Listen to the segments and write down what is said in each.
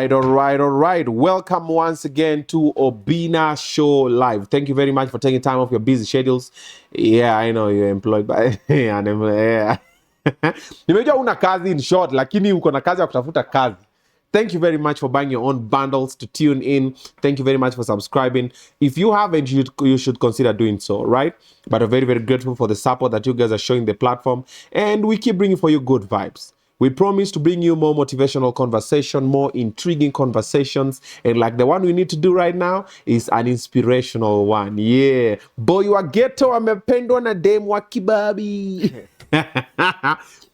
right. Welcome once again to Obinna Show Live. Thank you very much for taking time off your busy schedules. Yeah, I know you're employed by yeah. Nimejua una kazi in short, lakini uko na kazi ya kutafuta kazi. Thank you very much for buying your own bundles to tune in. Thank you very much for subscribing. If you haven't, you should consider doing so, right? But I'm very, very grateful for the support that you guys are showing the platform. And we keep bringing for you good vibes. We promise to bring you more motivational conversation, more intriguing conversations. And like the one we need to do right now is an inspirational one. Yeah. Boy, you are ghetto, amependwa na dem wa kibabi.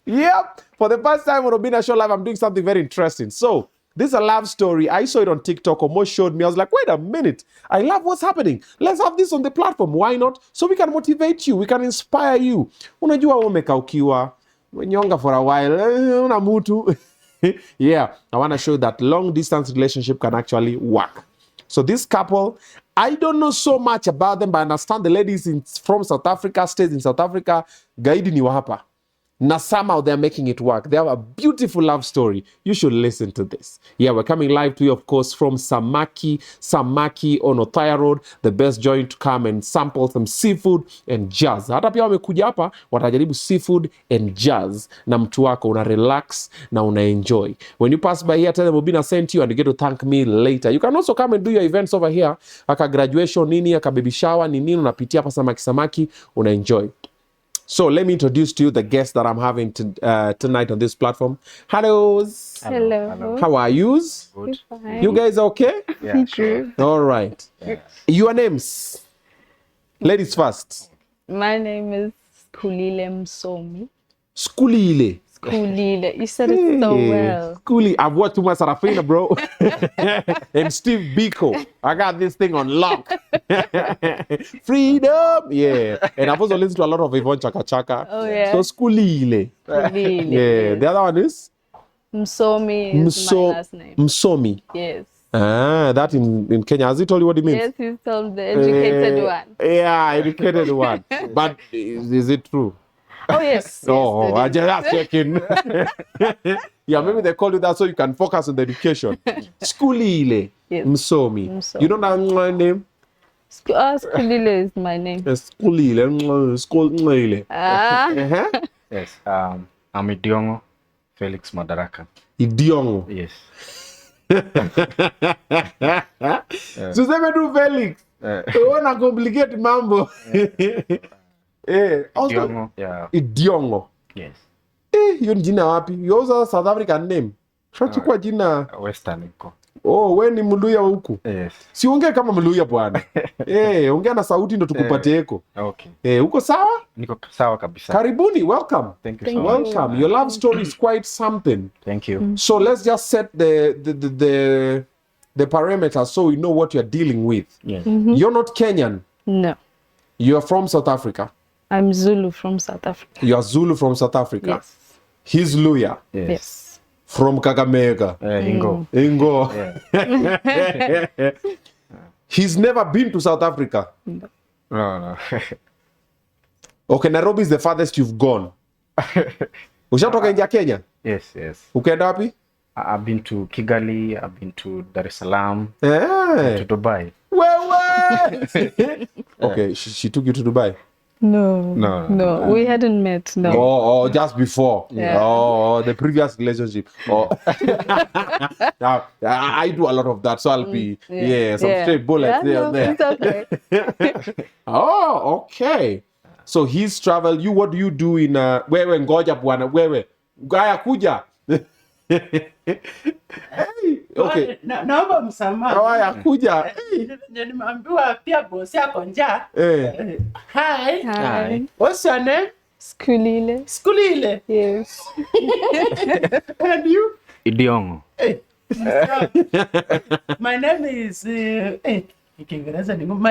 Yep. For the first time on Obinna Show Live, I'm doing something very interesting. So, this is a love story. I saw it on TikTok. Omo showed me. I was like, wait a minute. I love what's happening. Let's have this on the platform. Why not? So we can motivate you. We can inspire you. Unajua umekaukiwa. Nyonga for a while. Una mutu. Yeah. I want to show that long distance relationship can actually work. So this couple, I don't know so much about them, but I understand the ladies from South Africa, stays in South Africa. Gaidi ni wahapa. Now somehow they're making it work. They have a beautiful love story. You should listen to this. Yeah, we're coming live to you, of course, from Samaki on Othaya Road, the best joint to come and sample some seafood and jazz. Hata pia wamekuja hapa, watajaribu seafood and jazz. Na mtu wako, una relax na una enjoy. When you pass by here, tell them Obinna sent you and you get to thank me later. You can also come and do your events over here. Aka graduation nini, aka baby shower nini, unapitia hapa Samaki, una enjoy. So let me introduce to you the guest that I'm having tonight on this platform. Hello. How are yous? Good. You guys okay? Yeah, sure. All right. Yeah. Your names? Ladies first. My name is Shkulile Msomi. Shkulile. Shkulile. You said it so well. Shkulile. I've watched too much Sarafina, bro. And Steve Biko. I got this thing on lock. Freedom. Yeah. And I've also listened to a lot of Yvonne Chaka Chaka. Oh, yeah. So Shkulile. Shkulile. Yeah. The other one is? Msomi is my last name. Msomi. Yes. Ah, that in Kenya. Has he told you what it means? Yes, he's told the educated one. Yeah, educated one. But is it true? Oh, yes. Oh, I yes, just checking. Yeah, maybe they call you that so you can focus on the education. Shkulile. Yes. Msomi. Msomi. You don't know my name? Shkulile is my name. Shkulile. Shkulile. Yes. I'm Idiongo, Felix Madaraka. Idiongo. Yes. Tuseme tu Felix. Una complicate mambo. Idiongo. Yeah. Idiongo. Yes. Hiyo ni jina wapi? You also South African name. Shachukua jina Western iko. Oh, we ni Mluya huku? Yes. Si ongea kama Mluya bwana. Ongea na sauti ndo tukupate eko. Okay. Uko sawa? Niko sawa kabisa. Karibuni, welcome. Thank you so Thank much. Welcome. Your love story is quite something. Thank you. So let's just set the parameters so we know what you're dealing with. Yes. You're not Kenyan. No. You're from South Africa. I'm Zulu from South Africa. You're Zulu from South Africa. Yes. He's Luya. Yes. From Kakamega. Ingo. Ingo. Yeah. He's never been to South Africa. No. Okay, Nairobi is the farthest you've gone. Ushatoka nje ya Kenya? Yes. Ukaenda wapi? I've been to Kigali, I've been to Dar es Salaam, to Dubai. Where? Okay, she took you to Dubai? No. We hadn't met. No. Oh, just before. Yeah. Oh, the previous relationship. Oh. Now, I do a lot of that, so I'll be some straight bullets there and there. It's okay. Oh, okay. So he's traveled. What do you do in wewe ngoja bwana wewe gaya kuja? Hey, okay. Naomba msamaha. Haya kuja. Nimeambiwa pia bosi yako njaa. Hi. What's your name? Shkulile. Shkulile. Yes. And you? Idiongo. My name is my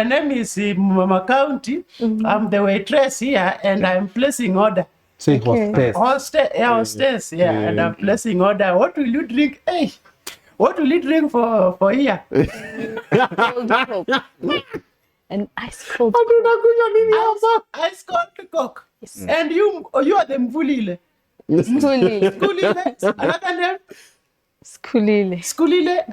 name is Mama County. I'm the waitress here and I'm placing order. Say Okay. Hostess, and I'm placing order. What will you drink? Hey, what will you drink for here? Cold Coke. And ice cold. Ice cold Coke. Yes. And you are the Mvulile. Shkulile. Shkulile. Another name? Shkulile. Shkulile.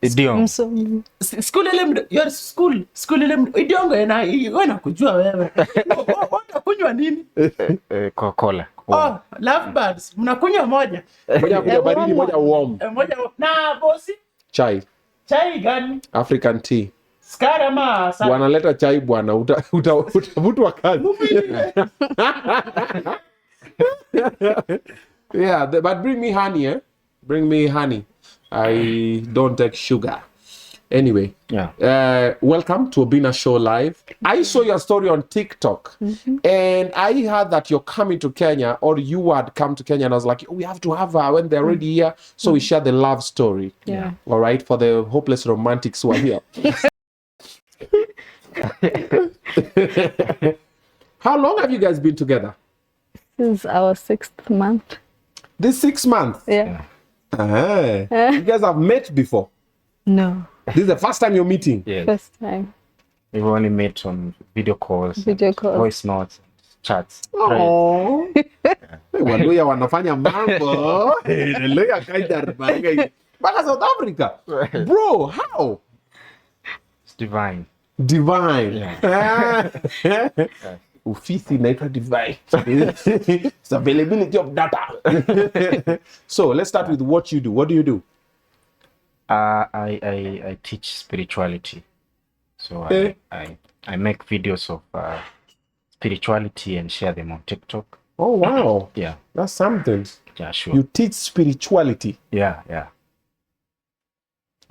Idiongo. Msomi. Shkulile your school. Shkulile Idiongo wewe kujua wewe. Unakunywa nini? Coca-Cola. Oh, lovebirds. Mnakunywa moja. Moja kuja baridi, moja warm. Moja na bosi. Chai. Chai gani? African tea. Skari ama Bwana leta chai bwana, utavutwa kazi. Yeah, but bring me honey, eh? Bring me honey. I don't take sugar. Anyway, welcome to Obinna Show Live. I saw your story on TikTok, and I heard that you're coming to Kenya, or you had come to Kenya, and I was like, we have to have her when they're already here, so we share the love story. Yeah. All right, for the hopeless romantics who are here. How long have you guys been together? This is our 6th month. This 6 months? Yeah. You guys have met before? No. This is the first time you're meeting? Yes. First time. We've only met on video calls, voice notes, chats. Oh. Waluya wanafanya mambo. Waluya kaida mpaka South Africa. Bro, how? It's divine. Divine. Ufisi inaitwa divine. It's availability of data. So let's start with what you do. What do you do? I teach spirituality. So I make videos of spirituality and share them on TikTok. Oh wow. Yeah. That's something. Yeah, sure. You teach spirituality. Yeah.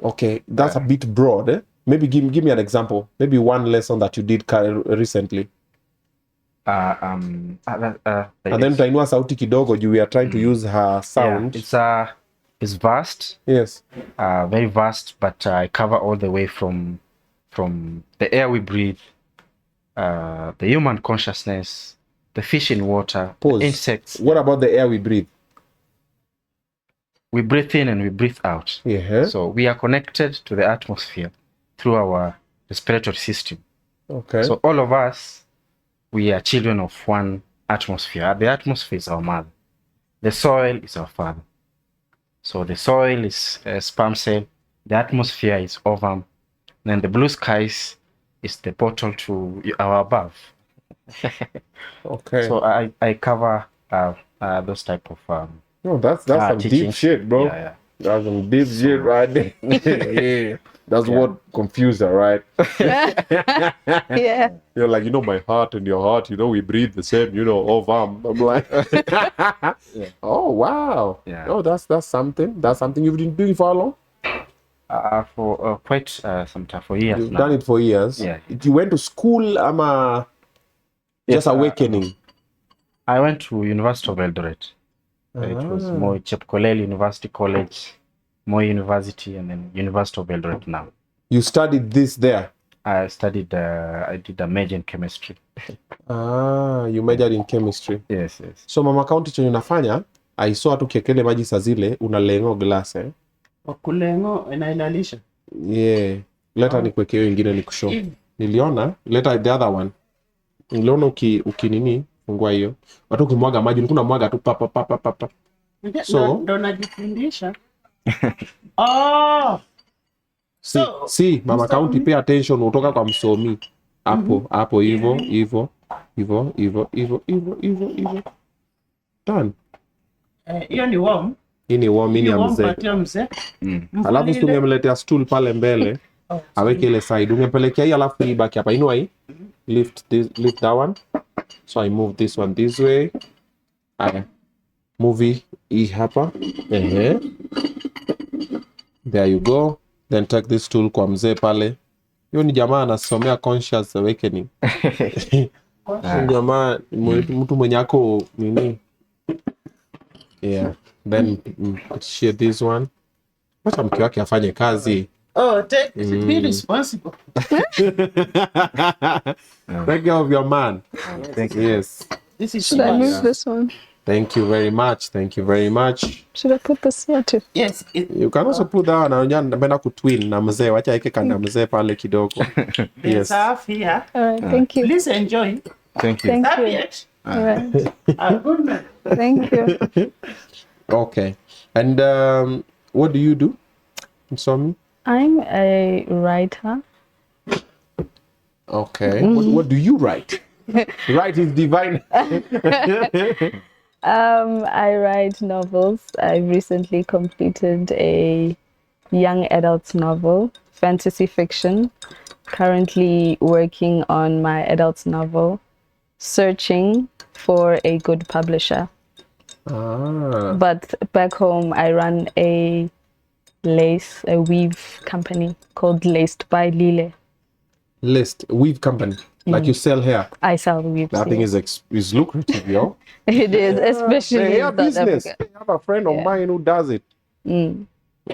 Okay, that's a bit broad. Eh? Maybe give me an example. Maybe one lesson that you did recently. And then utainua sauti kidogo juu we are trying to use her sound. Yeah, it's vast. Yes. Very vast, but I cover all the way from the air we breathe, the human consciousness, the fish in water, Pause. insects. What about the air we breathe? We breathe in and we breathe out. Yeah. So we are connected to the atmosphere through our respiratory system. Okay. So all of us, we are children of one atmosphere. The atmosphere is our mother. The soil is our father. So the soil is a sperm cell. The atmosphere is ovum. Then the blue skies is the portal to our above. Okay. So I cover those type of no, that's some deep teachings. shit, bro. Yeah. That's some deep shit right there. Yeah. That's what confused her, right? Yeah. You're like, my heart and your heart, we breathe the same, ovum. I'm like, oh wow. Yeah. Oh, that's something. That's something you've been doing for how long? For quite some time, for years. You've now. done it for years. Yeah. You went to school, just awakening. I went to University of Eldoret. It was Moi Chepkolel University College, Moi University, and then University of Eldoret now. You studied this there? I studied, I did a major in chemistry. You majored in chemistry. Yes. So mama county chenye unafanya, I saw tu kiekele maji saa zile, unalengo glass, eh? Kulengo inailalisha. Yeah. Leta nikuwekea hiyo ingine nikushow. Niliona, leta the other one. Niliona ukinini, fungua hiyo. Watu ukimwaga maji, ulikuna mwaga tu pa. So, ndo najifundisha. Oh. See, mama county pay attention utoka kwa msomi. Hapo hivyo. Done. Hiyo ni warm. Hii ni warm, ya mzee. Alafu tungemletea stool pale mbele. Aweke ile side. Ungempelekea hii alafu ibaki hapa. Inua hii. Lift that one. So I move this one this way. Move hii hapa. There you go. Then take this tool kwa mzee pale. Hiyo ni jamaa anasomea conscious awakening. Jamaa mtu mwenye ako nini? Yeah. Then share this one. Wacha mke wake afanye kazi. Oh, be responsible. Take care of your man. Thank you. Yes. This is Should I move this one? Thank you very much. Should I put this here too? Yes. You can also put that on. Napenda kutwin na mzee. Wacha eke kanda mzee pale kidogo. Yes. Here. All right, thank you. Please enjoy. Thank you. Thank you. Yet. All right. Good man. Thank you. Okay. And What do you do? Somi? I'm a writer. Okay. What do you write? Write is divine. I write novels. I recently completed a young adult novel, fantasy fiction. Currently working on my adult novel, searching for a good publisher. But back home, I run a weave company called Laced by Lile. Weave company. Like you sell hair. I sell weaves. That thing is lucrative, yo. It is, especially The hair in South business. Africa. I have a friend of mine who does it. Mm.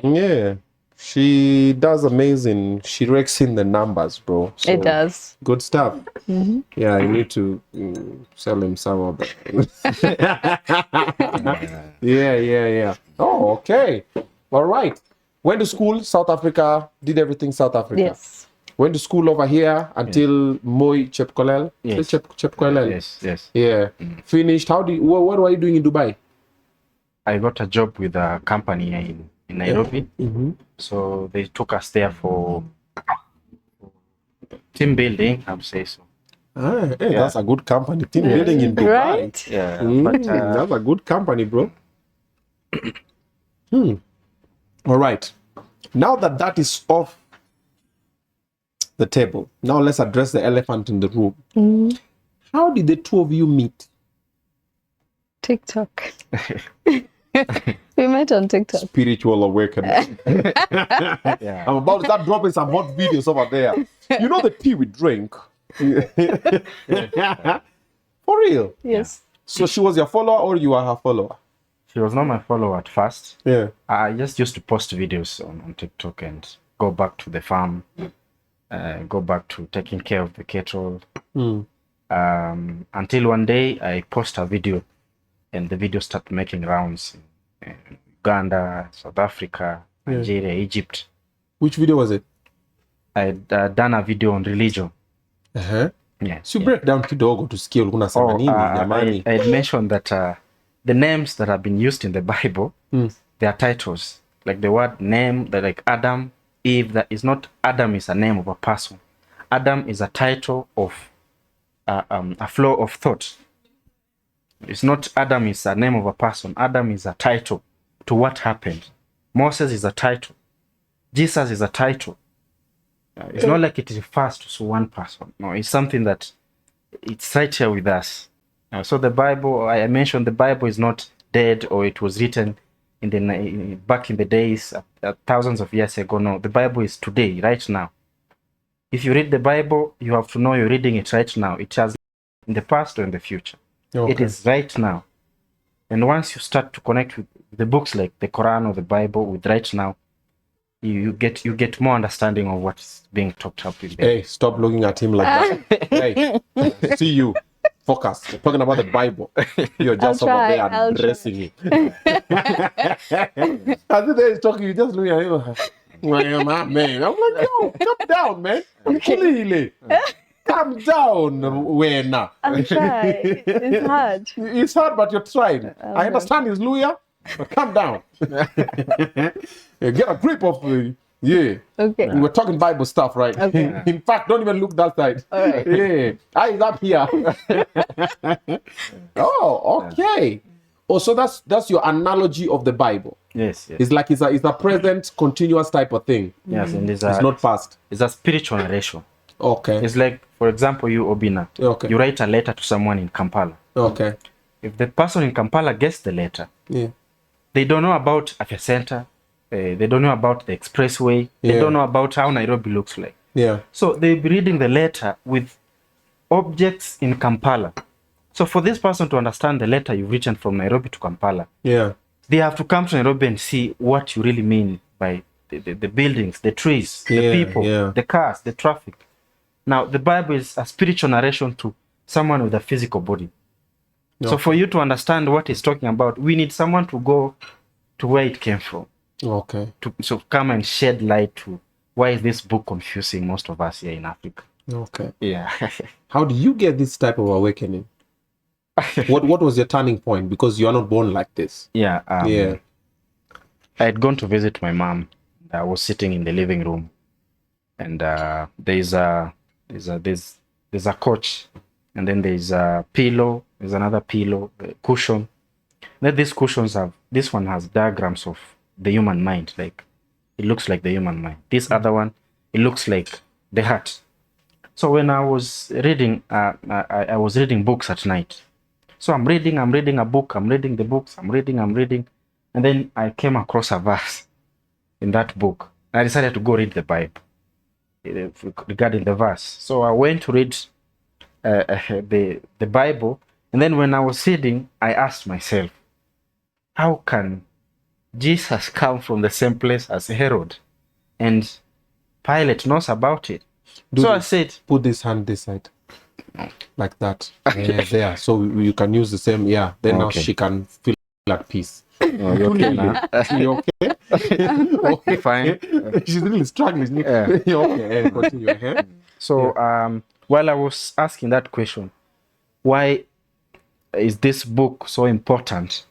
Yeah. She does amazing. She rakes in the numbers, bro. So, It does. good stuff. Yeah, I need to sell him some of them. Yeah. Oh, okay. All right. Went to school, South Africa, did everything South Africa. Yes. Went to school over here until Moi Chepkolel. Yes. Chepkolel. Yes. Yeah. Finished. What were you doing in Dubai? I got a job with a company in Nairobi. So they took us there for team building, I would say so. That's a good company. Team building in Dubai. Right? Yeah. That's a good company, bro. All right. Now that is off the table, now let's address the elephant in the room. How did the two of you meet? TikTok. We met on TikTok. Spiritual awakening. Yeah. I'm about to start dropping some hot videos over there. You know the tea we drink? For real? Yes. So she was your follower or you are her follower? She was not my follower at first. Yeah. I just used to post videos on TikTok and go back to the farm, go back to taking care of the cattle. Until one day I post a video and the video started making rounds in Uganda, South Africa, Nigeria, Egypt. Which video was it? I had done a video on religion. Yeah. So you break down kidogo to skill kuna sema nini jamani. I had mentioned that the names that have been used in the Bible, they are titles. Like the word name, like Adam, Eve, that is not Adam is a name of a person. Adam is a title of a flow of thought. It's not Adam is a name of a person. Adam is a title to what happened. Moses is a title. Jesus is a title. It's not like it refers to one person. No, it's something that it's right here with us. So the Bible, I mentioned the Bible is not dead or it was written back in the days, thousands of years ago. No, the Bible is today, right now. If you read the Bible, you have to know you're reading it right now. It has in the past or in the future. Okay. It is right now. And once you start to connect with the books like the Quran or the Bible with right now, you get more understanding of what's being talked up with there. Hey, stop looking at him like that. Hey, see you. Focus. We're talking about the Bible. You're just over there addressing it. As if he's talking, you just looking at him. Man. I'm like, yo, calm down, man. Shkulile. Calm down, Wena. I'm trying. It's hard. It's hard, but you're trying. I understand it's Luya, but calm down. Get a grip of yeah. Okay. We were talking Bible stuff, right? Okay. In fact, don't even look that side. All right. Yeah. Eyes up here. Oh, okay. Oh, so that's your analogy of the Bible. Yes. It's like it's a present, continuous type of thing. Yes, and it's not past. It's a spiritual narration. Okay. It's like, for example, you, Obinna. Okay. You write a letter to someone in Kampala. Okay. If the person in Kampala gets the letter, they don't know about Afya Center. They don't know about the expressway. They don't know about how Nairobi looks like. Yeah. So they'll be reading the letter with objects in Kampala. So for this person to understand the letter you've written from Nairobi to Kampala, they have to come to Nairobi and see what you really mean by the buildings, the trees, the people, the cars, the traffic. Now, the Bible is a spiritual narration to someone with a physical body. Okay. So for you to understand what he's talking about, we need someone to go to where it came from. Okay. So come and shed light to why is this book confusing most of us here in Africa. Okay. Yeah. How do you get this type of awakening? What was your turning point? Because you are not born like this. Yeah. I had gone to visit my mom. I was sitting in the living room, and there's a couch, and then there's a pillow. There's another pillow, a cushion. Then these cushions have, this one has diagrams of the human mind, like it looks like the human mind. This other one, it looks like the heart. So when I was reading, I was reading books at night. So I'm reading a book, I'm reading the books, I'm reading, and then I came across a verse in that book. I decided to go read the Bible regarding the verse. So I went to read the Bible, and then when I was reading, I asked myself, how can Jesus come from the same place as Herod, and Pilate knows about it? I said, put this hand this side, like that. Yeah, there. So you can use the same. Yeah. Then now she can feel at peace. oh, you okay now? You okay? Okay, Fine. She's really struggling. Yeah. Okay. Continue. Yeah. So while I was asking that question, why is this book so important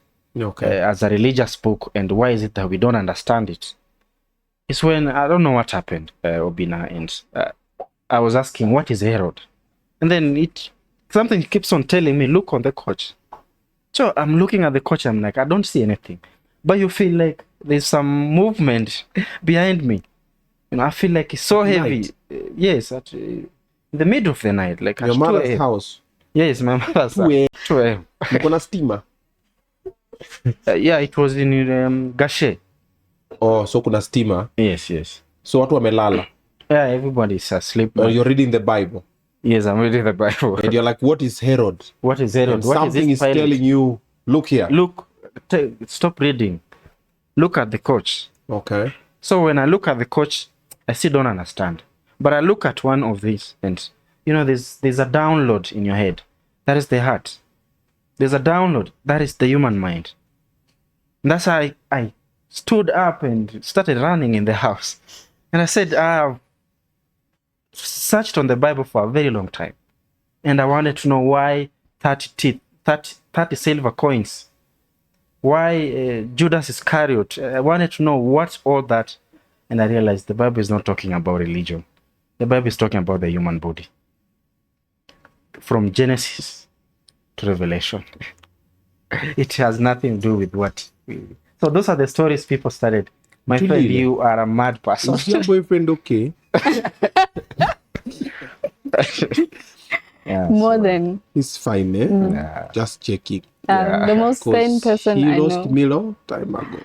as a religious book, and why is it that we don't understand it? It's when, I don't know what happened, Obinna, and I was asking, what is Herod? And then something keeps on telling me, look on the couch. So I'm looking at the couch, I'm like, I don't see anything. But you feel like there's some movement behind me. I feel like it's so heavy. Yes, in the middle of the night. Like your mother's house? Yes, my mother's house. 2 a.m. Mkona steamer? Yeah, it was in Gashe. Oh, so kuna steamer? Yes. So watu wamelala? Yeah, everybody's asleep. You're reading the Bible? Yes, I'm reading the Bible. And you're like, what is Herod? What is Herod? And something is telling you, look here. Look, stop reading. Look at the couch. Okay. So when I look at the couch, I still don't understand. But I look at one of these, and there's a download in your head. That is the heart. There's a download. That is the human mind. And that's how I stood up and started running in the house. And I said, I've searched on the Bible for a very long time. And I wanted to know why 30 silver coins. Why Judas Iscariot. I wanted to know what's all that. And I realized the Bible is not talking about religion. The Bible is talking about the human body. From Genesis to Revelation. It has nothing to do with what. So those are the stories people started. My friend, you are a mad person. Is your boyfriend okay? Yeah, more than. He's fine, eh? Yeah. Just checking. The most sane person I know. He lost me long time ago.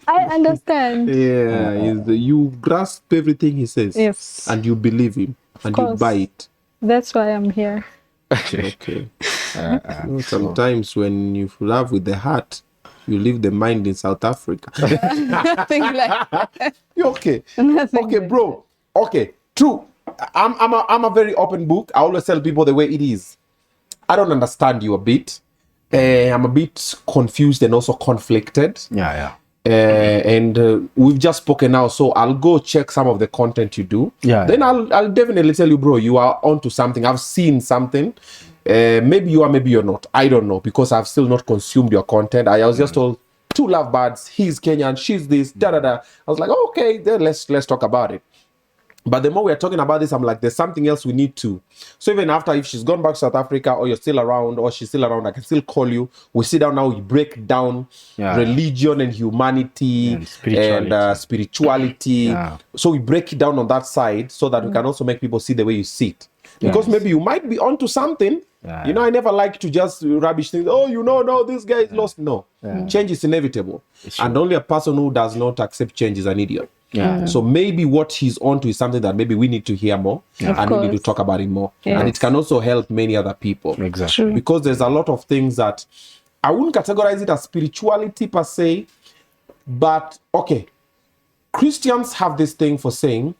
I understand. Yeah, you grasp everything he says. Yes. And you believe him. And you buy it. That's why I'm here. Okay. Sometimes when you love with the heart, you leave the mind in South Africa. Nothing like that. Okay. Nothing okay, like bro. Okay, true. I'm a very open book. I always tell people the way it is. I don't understand you a bit. I'm a bit confused and also conflicted. Yeah. And we've just spoken now, so I'll go check some of the content you do. Then I'll definitely tell you, bro, you are onto something. I've seen something. Maybe you are, maybe you're not. I don't know, because I've still not consumed your content. I was just told 2 lovebirds. He's Kenyan, she's this, I was like, okay, then let's talk about it. But the more we're talking about this, I'm like, there's something else we need to. So even after, if she's gone back to South Africa, or you're still around, or she's still around, I can still call you. We sit down now, we break down religion and humanity and spirituality. So we break it down on that side, so that we can also make people see the way you see it. Because maybe you might be onto something. I never like to just rubbish things. Oh, no, this guy is lost. No. Change is inevitable. And only a person who does not accept change is an idiot. So maybe what he's onto is something that maybe we need to hear more, and we need to talk about it more. And it can also help many other people. Exactly. True. Because there's a lot of things that I wouldn't categorize it as spirituality per se, but okay, Christians have this thing for saying,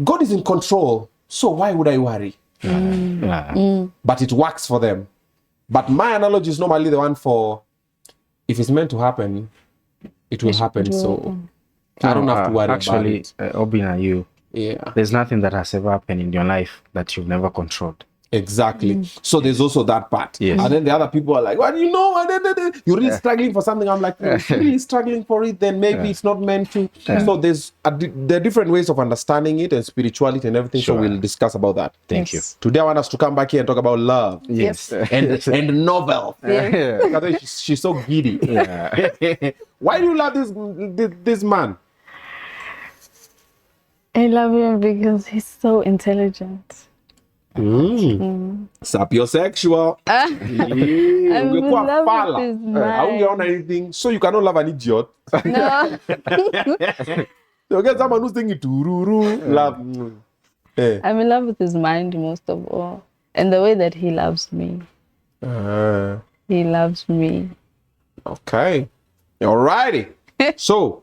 God is in control, so why would I worry? But it works for them. But my analogy is normally the one for, if it's meant to happen, it will happen. So I don't have to worry about it. Obinna, there's nothing that has ever happened in your life that you've never controlled. Exactly. So there's also that part. Yes. And then the other people are like, well, you know, and then you're really struggling for something. I'm like, if you're really struggling for it, then maybe it's not meant to. So there are different ways of understanding it and spirituality and everything. Sure. So we'll discuss about that. Thank you. Today I want us to come back here and talk about love. Yes. And novel. Yes. Because she's so giddy. Yeah. Why do you love this man? I love him because he's so intelligent. Sapiosexual. I'm in love with his mind. I won't get on anything, so you cannot love an idiot. No. You get someone who's thinking to love. I'm in love with his mind most of all. And the way that he loves me. He loves me. Okay. Alrighty. So,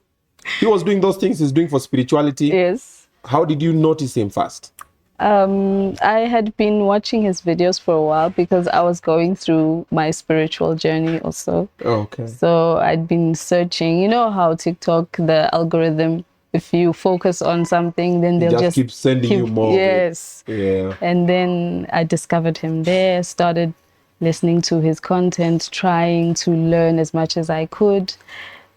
he was doing those things he's doing for spirituality. Yes. How did you notice him first? I had been watching his videos for a while because I was going through my spiritual journey also. Okay. So I'd been searching. You know how TikTok, the algorithm, if you focus on something, then they'll just keep sending you more. Yes. Yeah. And then I discovered him there, started listening to his content, trying to learn as much as I could.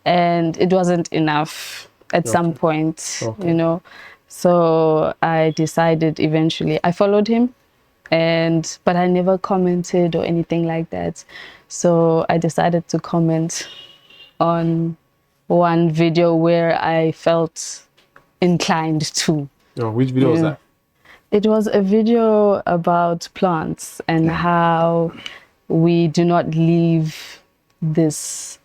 And it wasn't enough at some point, you know. So I decided eventually, I followed him, but I never commented or anything like that. So I decided to comment on one video where I felt inclined to. Oh, which video was that? It was a video about plants and how we do not leave this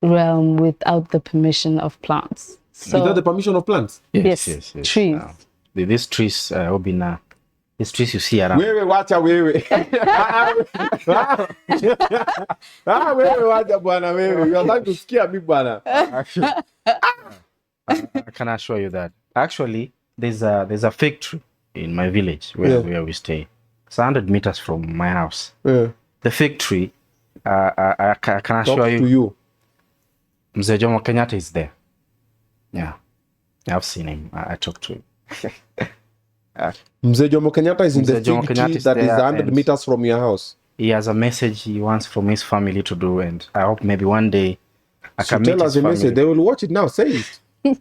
realm without the permission of plants. So, Without the permission of plants? Yes, trees. These trees, Obinna, these trees you see around. Wait, watch out, wait. Wait, watch out, bwana, wait. You're trying to scare me, bwana. I can assure you that. Actually, there's a fig tree in my village where we stay. It's 100 meters from my house. Yeah. The fig tree, I can assure Talk to you. Mzee Jomo Kenyatta is there. Yeah, I've seen him. I talked to him. Mzee Jomo Kenyatta is in the Mzee Jomo fig Kenyatta tree is that is there 100 and- meters from your house. He has a message he wants from his family to do, and I hope maybe one day I So can meet tell us his the message. family. They will watch it now. Say it.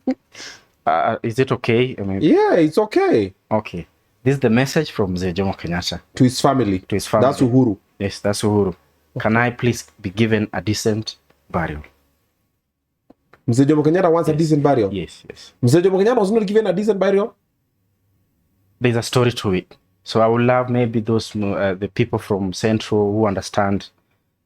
Is it okay? I mean, Yeah, it's okay. okay. This is the message from Mzee Jomo Kenyatta To his family. to his family. That's Uhuru. Yes, that's Uhuru. Can I please be given a decent burial? Mzee Jomo Kenyatta wants a decent burial. Yes, yes. Mzee Jomo Kenyatta was not given a decent burial. There's a story to it. So I would love maybe those the people from Central who understand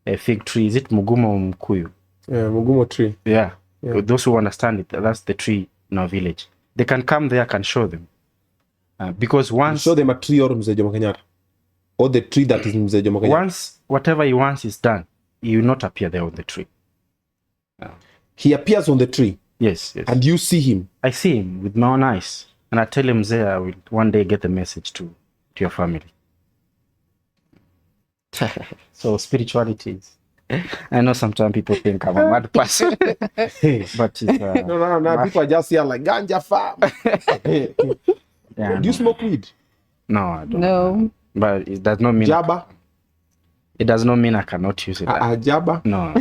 a fig tree. Is it Mugumo or Mkuyu? Yeah, Mugumo tree. Yeah. Those who understand it, that's the tree in our village. They can come there, I can show them. Because once Show them a tree or Mzee Jomo Kenyatta. Or the tree that is Mzee Jomo Kenyatta. once whatever he wants is done, he will not appear there on the tree. He appears on the tree Yes, yes. and you see him. I see him with my own eyes. And I tell him there I will one day get the message to your family. So spirituality is I know sometimes people think I'm a mad person. But it's, No. People are just here like ganja farm. yeah, Do you smoke weed? No, I don't. No. But it does not mean Jabba? it does not mean I cannot use it. Jabba? No.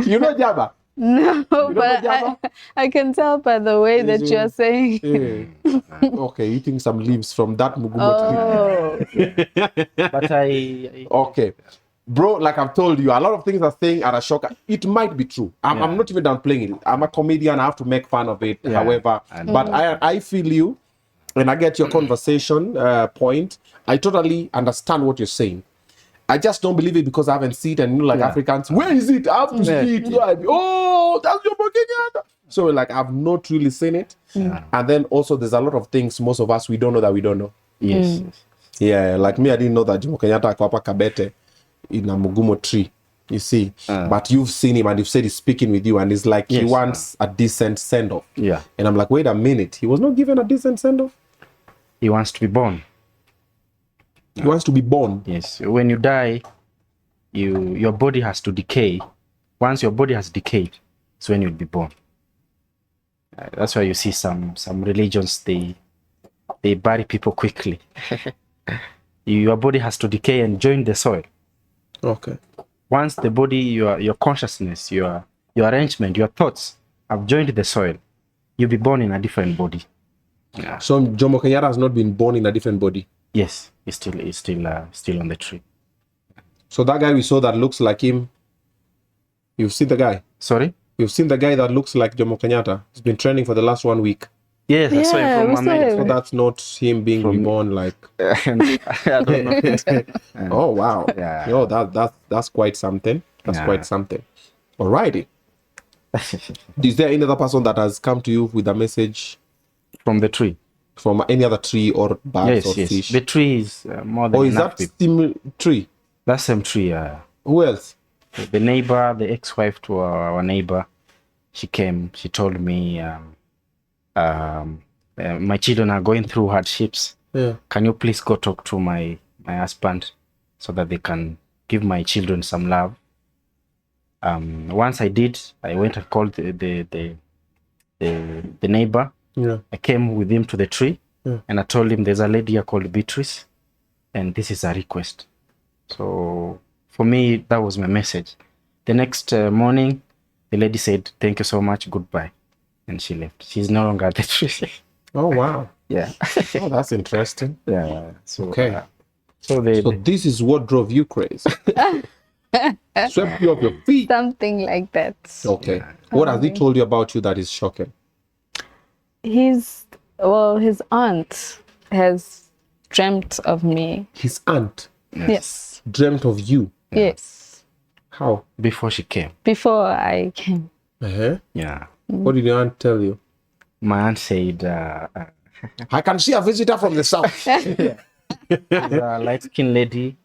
You know Jabba? No, know but Jabba? I can tell by the way that you're saying. Yeah. Okay, eating some leaves from that Mugumo tree. Oh, But I Okay. Bro, like I've told you, a lot of things are saying are a shocker. It might be true. I'm not even downplaying it. I'm a comedian. I have to make fun of it. Yeah. However, but I feel you and I get your conversation point. I totally understand what you're saying. I just don't believe it because I haven't seen it. And you know, like Africans, where is it? I have to see it. So oh, that's your Kenyatta. So like I've not really seen it. And then also there's a lot of things most of us we don't know that we don't know. yes. Yeah, like me, I didn't know that Jomo Kenyatta ako hapa Kabete in a Mugumo tree. You see, but you've seen him and you've said he's speaking with you, and it's like he Yes, wants a decent send off. Yeah. And I'm like, wait a minute, he was not given a decent send off. He wants to be born. He wants to be born. Yes. When you die, your body has to decay. Once your body has decayed, it's when you'll be born. That's why you see some religions they they bury people quickly. Your body has to decay and join the soil. Okay. Once the body, your consciousness, your arrangement, your thoughts have joined the soil, you'll be born in a different body. Yeah. So Jomo Kenyatta has not been born in a different body. Yes, he's still on the tree. So that guy we saw that looks like him, you've seen the guy? Sorry? You've seen the guy that looks like Jomo Kenyatta? He's been training for the last 1 week. Yes, I saw Yeah, him we from saw America. So that's not him being reborn like... I don't know. Oh, wow. Yeah. Yo, that's quite something. That's Yeah. quite something. Alrighty. Is there any other person that has come to you with a message From the tree. from any other tree or birds or Yes. fish? The tree is more than Or is enough that people. same tree? That same tree. Who else? The neighbor, the ex-wife to our neighbor, she came. She told me, my children are going through hardships. Yeah. Can you please go talk to my husband so that they can give my children some love? Once I did, I went and called the neighbor. Yeah. I came with him to the tree, Yeah. and I told him there's a lady here called Beatrice, and this is a request. So for me, that was my message. The next morning, the lady said, "Thank you so much, goodbye," and she left. She's no longer at the tree. Oh, wow. Yeah. Oh, that's interesting. Yeah. So, Okay. So So this is what drove you crazy. Swept you off your feet. Something like that. Okay. What has he told you about you that is shocking? His aunt has dreamt of me. His aunt Yes. dreamt of you. Yes. How? before she came. Before I came. Uh-huh. Yeah. What did your aunt tell you? My aunt said, I can see a visitor from the south. a light-skinned lady,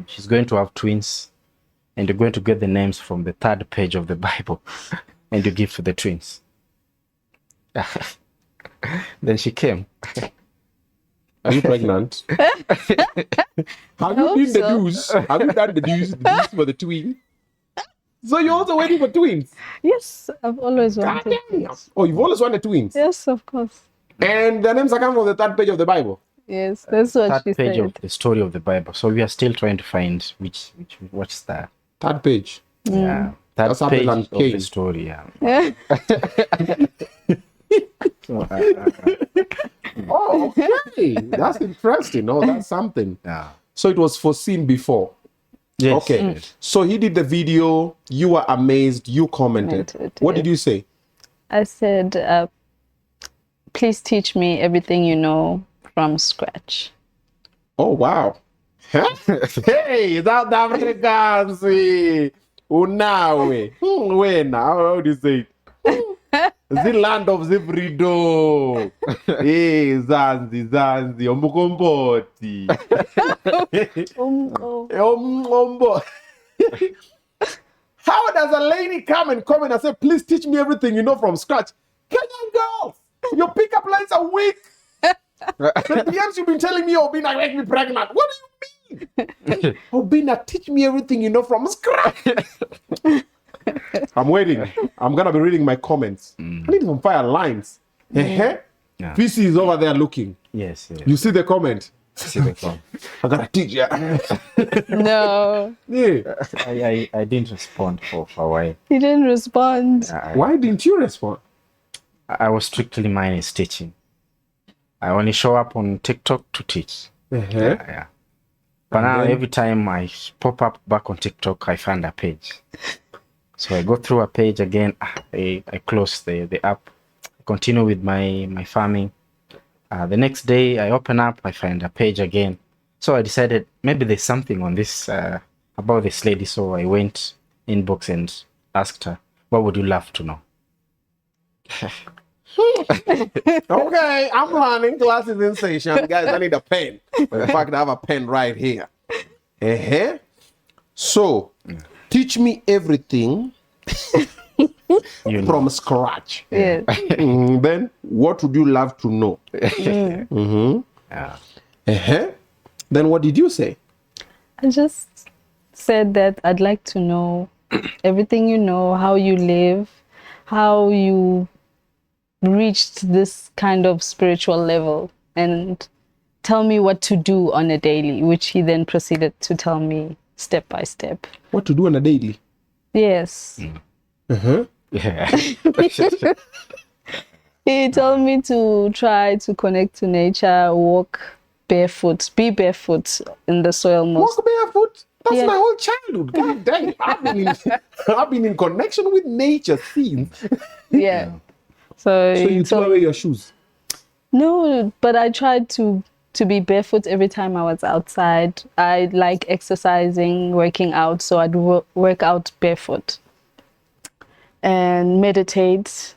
she's going to have twins, and you're going to get the names from the 3rd page of the Bible, and you give to the twins. Then she came. Are you pregnant? Have you hope done the so. news? Have you done the news for the twin? So you're also waiting for twins? Yes, I've always wanted. Oh, you've always wanted twins? Yes, of course. And the names are coming from the 3rd page of the Bible? Yes, that's what she 3rd page said. of the story of the Bible. So we are still trying to find what's that? 3rd page. Yeah. That's 3rd page Abel and of the Cain. story. Yeah. Oh, okay. That's interesting. Oh, that's something. Yeah. So it was foreseen before. Yes. Okay. So he did the video. You were amazed. You commented. What did you say? I said, please teach me everything you know from scratch. Oh, wow. Hey, South Africans. Unawe. Wena. How do you say it? The land of the freedom. Hey, Zanzi, Omukomboti. Ombo. How does a lady come and comment and say, please teach me everything you know from scratch? Kenyan girls, your pickup lines are weak. The DMs you've been telling me, Obinna, make me pregnant. What do you mean? Obinna, teach me everything you know from scratch. I'm waiting. I'm going to be reading my comments. I need some fire lines. Yeah. PC is over there looking. Yes. You see the comment? See the phone. I got to teach you. No, Yeah. I didn't respond for a while. he didn't respond. Why didn't you respond? I was strictly mine is teaching. I only show up on TikTok to teach. Yeah. But now every time I pop up back on TikTok, I find a page. So I go through a page again. I close the app. I continue with my farming. The next day I open up, I find a page again. So I decided maybe there's something on this about this lady. So I went inbox and asked her, what would you love to know? Okay, I'm running. Class is in session. Guys, I need a pen. In fact, I have a pen right here. So, teach me everything from scratch. Yes. Then, what would you love to know? Then, what did you say? I just said that I'd like to know everything you know, how you live, how you reached this kind of spiritual level. and tell me what to do on a daily, which he then proceeded to tell me step by step. What to do on a daily? Yes. Uh-huh. Yeah. He told me to try to connect to nature, walk barefoot, be barefoot in the soil most. Walk barefoot. That's Yeah. my whole childhood. God damn. I've been in connection with nature since. Yeah. So So he you throw told away your shoes. No, but I tried to be barefoot every time I was outside. I like exercising, working out, so I'd work out barefoot and meditate,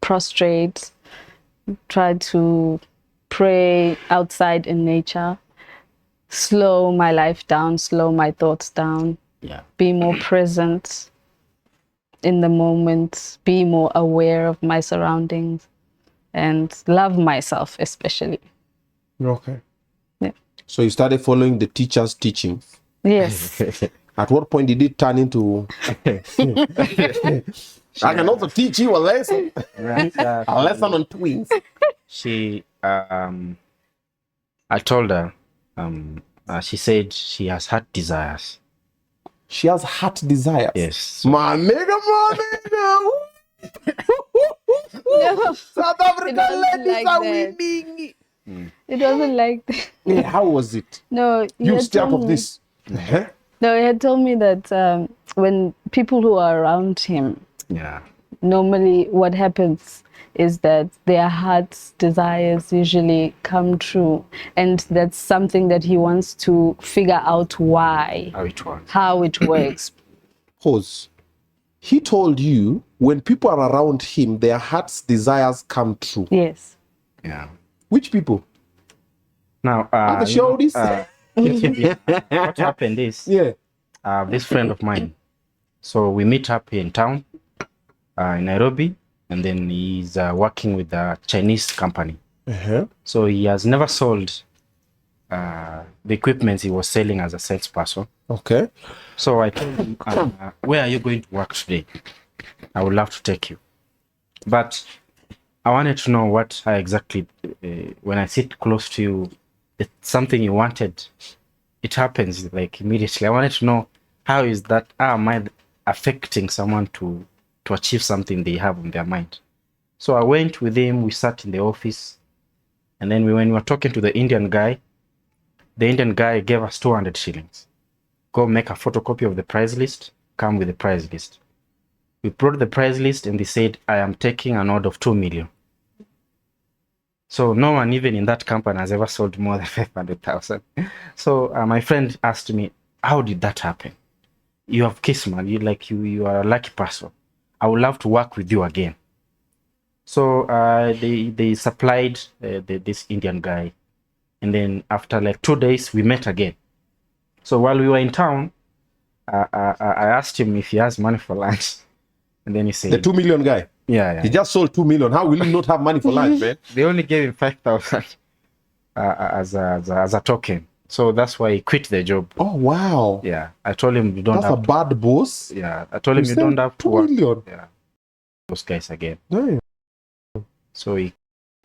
prostrate, try to pray outside in nature, slow my life down, slow my thoughts down, Yeah. be more present in the moment, be more aware of my surroundings, and love myself especially. Okay. Yeah. So you started following the teacher's teachings. Yes. At what point did it turn into I can also teach you a lesson? A lesson on twins. She I told her she said she has heart desires. She has heart desires. Yes. My nigga. No, South African wasn't ladies like are that. winning. it wasn't like that. Yeah, how was it? No, he You had step told of me- this. Uh-huh. No, he had told me that when people who are around him, Yeah. normally what happens is that their heart's desires usually come true, and that's something that he wants to figure out why, How it works. how it works. Pause. He told you when people are around him, their heart's desires come true. Yes. Yeah. Which people? Now, Are the you know, shorties? what happened is Yeah. this friend of mine. So we meet up in town, in Nairobi, and then he's working with a Chinese company. Uh-huh. So he has never sold the equipment he was selling as a salesperson. Okay. So I told him, where are you going to work today? I would love to take you. But I wanted to know what I exactly, when I sit close to you, it's something you wanted, it happens like immediately. I wanted to know how is that, how am I affecting someone to achieve something they have on their mind? So I went with him, we sat in the office, and then when we were talking to the Indian guy, the Indian guy gave us 200 shillings. Go make a photocopy of the price list, come with the price list. We brought the price list and they said, I am taking an order of 2 million. So no one even in that company has ever sold more than 500,000. So my friend asked me, how did that happen? You have kisman, you are a lucky person. I would love to work with you again. So they supplied this Indian guy. And then after like 2 days, we met again. So while we were in town, I asked him if he has money for lunch. And then he said, The 2 million guy. yeah. He just sold 2 million. How will he not have money for lunch, man? They only gave him 5,000 as a token. So that's why he quit the job. Oh, wow. Yeah. I told him you don't That's a have to, bad boss. yeah. I told him you don't have to 2 work. million. Yeah. Those guys again. Damn. So he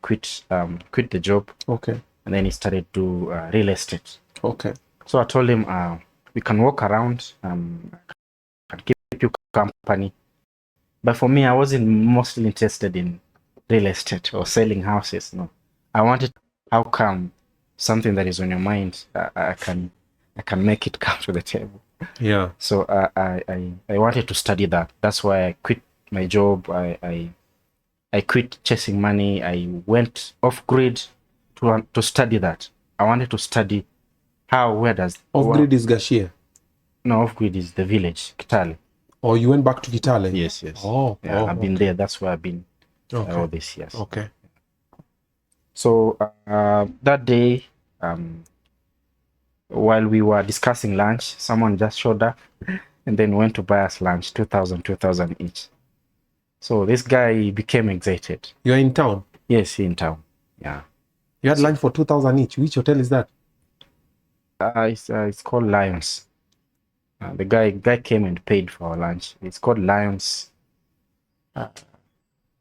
quit the job Okay. and then he started to real estate. Okay. So I told him we can walk around, can keep you company. But for me, I wasn't mostly interested in real estate or selling houses. No, I wanted how come something that is on your mind, I can make it come to the table. Yeah. So I wanted to study that. That's why I quit my job. I quit chasing money. I went off grid to study that. I wanted to study where does Off-grid is Gashia. No, off grid is the village, Kitale. Or you went back to Kitale? Yes. Oh. Yeah, I've been there. That's where I've been Okay. all these years. Okay. So that day, while we were discussing lunch, someone just showed up and then went to buy us lunch, 2,000 each. So this guy became excited. You're in town? Yes, in town. Yeah. You had lunch for 2,000 each. Which hotel is that? It's called Lions. The guy came and paid for our lunch. It's called Lions. I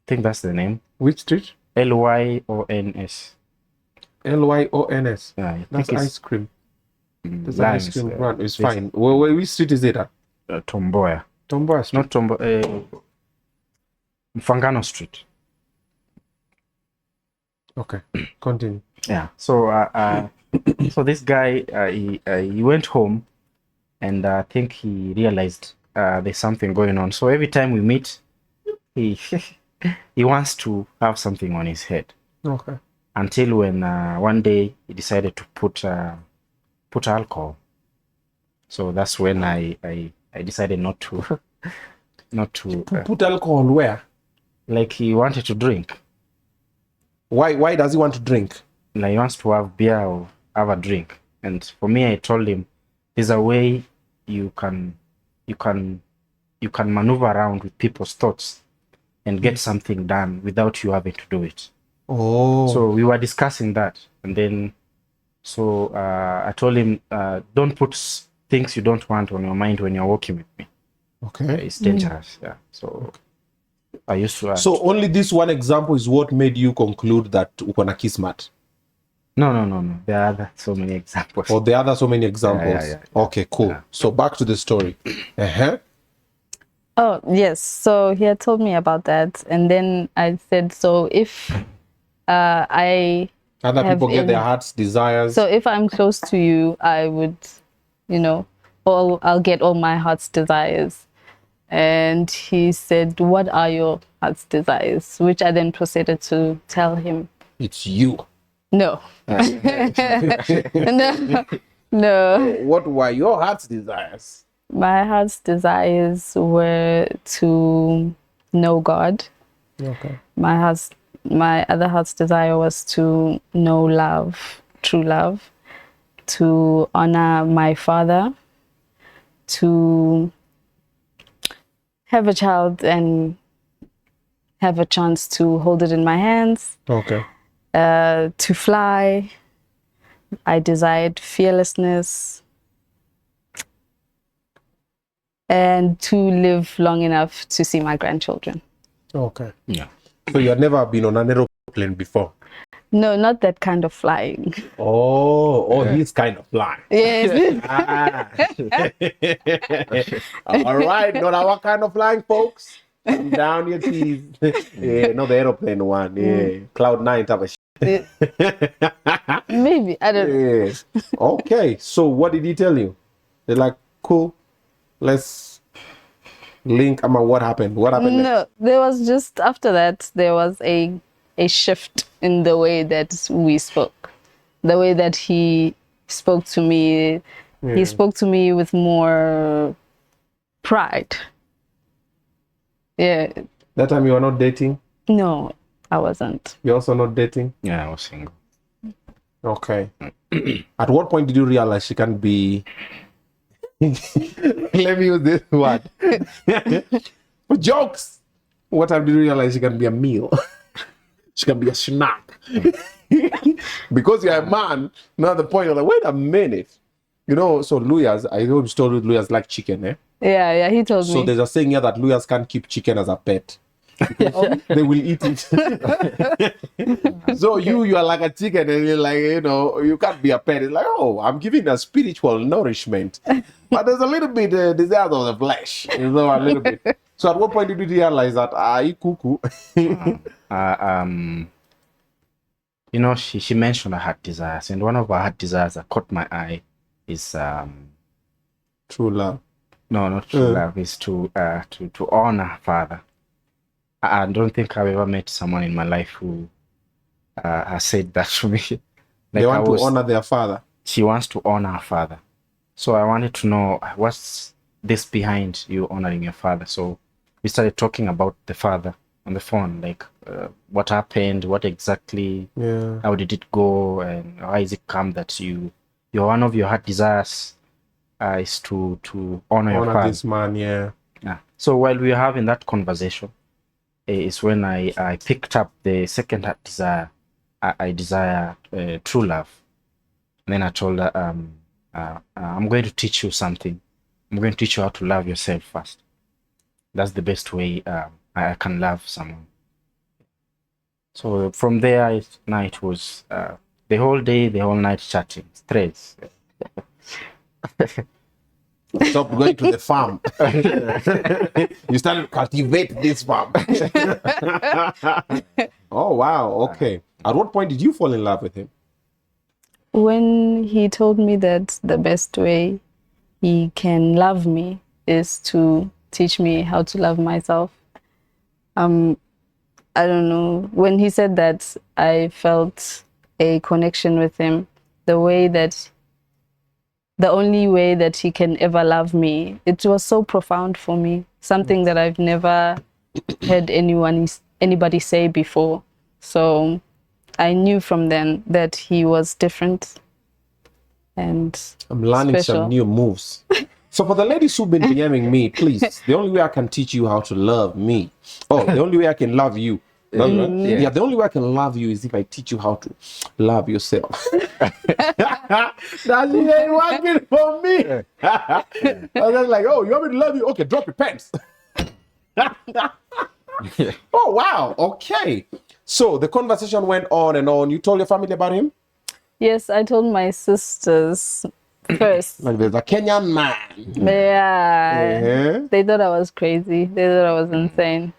think that's the name. Which street? Lyons. Lyons. Yeah, I That's think ice it's cream. This Lions, ice cream brand is this- fine. Which street is it at? Tomboya. Tomboya Street. Not Tomboya. Mfangano Street. Okay, continue. Yeah. So so this guy he went home, and I think he realized there's something going on. So every time we meet, he he wants to have something on his head. Okay. Until when one day he decided to put alcohol. So that's when I decided not to Put alcohol where? like he wanted to drink. Why does he want to drink? Like he wants to have beer or have a drink. And for me, I told him there's a way you can maneuver around with people's thoughts and get something done without you having to do it. Oh. So we were discussing that, and then I told him don't put things you don't want on your mind when you're walking with me. Okay. It's dangerous. Yeah. So I used to. So only this one example is what made you conclude that ukona kismat. No. There are so many examples. Or there are other so many examples. Yeah. Okay, cool. Yeah. So back to the story. Oh, yes. So he had told me about that. And then I said, so if I Other have people get their any- heart's desires. So if I'm close to you, I would, I'll get all my heart's desires. And he said, what are your heart's desires? Which I then proceeded to tell him. It's you. No. No. What were your heart's desires? My heart's desires were to know God. Okay. My other heart's desire was to know love, true love, to honor my father, to have a child and have a chance to hold it in my hands, Okay. to fly. I desired fearlessness and to live long enough to see my grandchildren. Okay. Yeah. So you had never been on an aeroplane before? No, not that kind of flying. Oh, he's kind of blind. Yes. All right, not our kind of flying, folks. Calm down your teeth. Yeah, not the aeroplane one. Yeah, Cloud9 type of shit. Maybe. I don't know. Yes. Okay, so what did he tell you? They're like, cool, let's link. What happened? What happened next? No, there was just after that, there was a shift in the way that we spoke. The way that he spoke to me. Yeah. He spoke to me with more pride. Yeah. That time you were not dating? No, I wasn't. You're also not dating? Yeah, I was single. Okay. At what point did you realize she can be... Let me use this word. For jokes! What time did you realize she can be a meal? She can be a snack. Because you're a man, now the point you're like, wait a minute. You know, so lawyers, I always told you lawyers like chicken, eh? Yeah, he told So me. there's a saying here that lawyers can't keep chicken as a pet. They will eat it. So you are like a chicken and you're like, you can't be a pet. It's like, oh, I'm giving a spiritual nourishment. But there's a little bit desire of the flesh. A little bit. So at what point did you realize that, you cuckoo? She mentioned her heart desires, and one of her heart desires that caught my eye is True love. no, not true love, is to honor her father. I don't think I've ever met someone in my life who has said that to me. They want to honor their father. She wants to honor her father. So I wanted to know what's this behind you honoring your father. So we started talking about the father on the phone, like what happened, what exactly, how did it go, and how is it come that your one of your heart desires is to honor your father. This man, yeah. So while we were having that conversation, is when I picked up the second heart desire. I desire true love. And then I told her, I'm going to teach you something. I'm going to teach you how to love yourself first. That's the best way I can love someone. So from there, it was the the whole day, the whole night chatting, threads. Stop going to the farm. You started to cultivate this farm. Oh, wow. Okay. At what point did you fall in love with him? When he told me that the best way he can love me is to teach me how to love myself. I don't know. When he said that, I felt a connection with him. The only way that he can ever love me. It was so profound for me. Something that I've never heard anybody say before. So I knew from then that he was different. And I'm learning special. some new moves. So for the ladies who've been DMing me, please, the only way I can teach you how to love me. Oh, the only way I can love you. Yeah, the only way I can love you is if I teach you how to love yourself. That ain't working for me. I was like, oh, you want me to love you? Okay, drop your pants. Oh, wow. Okay. So the conversation went on and on. You told your family about him? yes, I told my sisters first. Like, there's a Kenyan man. Yeah. They thought I was crazy. They thought I was insane.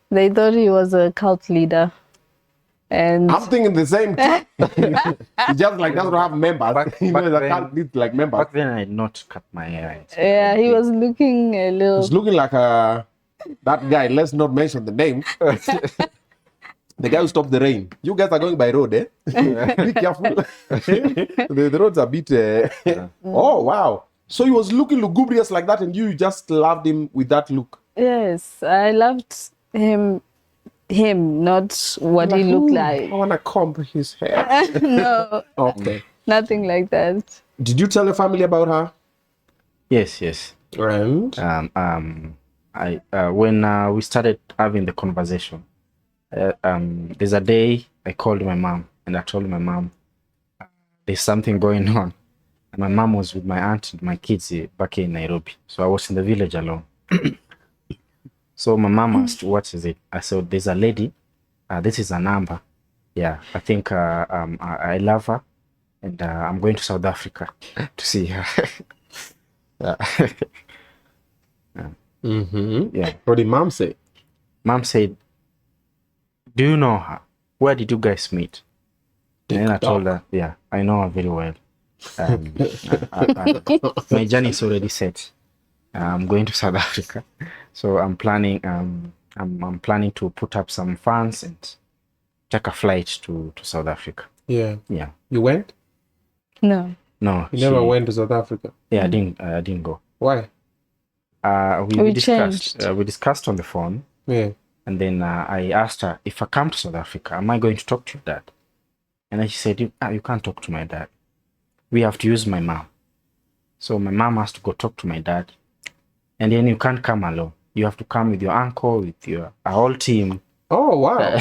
They thought he was a cult leader. And I'm thinking the same thing. He just like doesn't have members. He knows back I can't need like members. Back then, I had not cut my hair. yeah, he was looking a little. It's looking like that guy. Let's not mention the name. The guy who stopped the rain. You guys are going by road, eh? Be careful. The roads are a bit. Oh wow! So he was looking lugubrious like that, and you just loved him with that look. Yes, I loved him, not what he looked like. I wanna comb his hair. No, Okay. nothing like that. Did you tell your family about her? Yes. And When we started having the conversation, there's a day I called my mom and I told my mom there's something going on. And my mom was with my aunt and my kids back in Nairobi. So I was in the village alone. So my mom asked, what is it? I said, there's a lady. This is a number. Yeah, I think I love her. And I'm going to South Africa to see her. Yeah. Yeah. What did mom say? Mom said, do you know her? Where did you guys meet? And then I told her, yeah, I know her very well. My journey is already set. I'm going to South Africa, so I'm planning. I'm planning to put up some funds and take a flight to South Africa. Yeah. Yeah. You went? No. No. You never went to South Africa? Yeah, I didn't go. Why? We changed. discussed. We discussed on the phone. Yeah. And then I asked her, if I come to South Africa, am I going to talk to your dad? And then she said, you can't talk to my dad. We have to use my mom. So my mom has to go talk to my dad. And then you can't come alone. You have to come with your uncle, with your whole team. Oh, wow.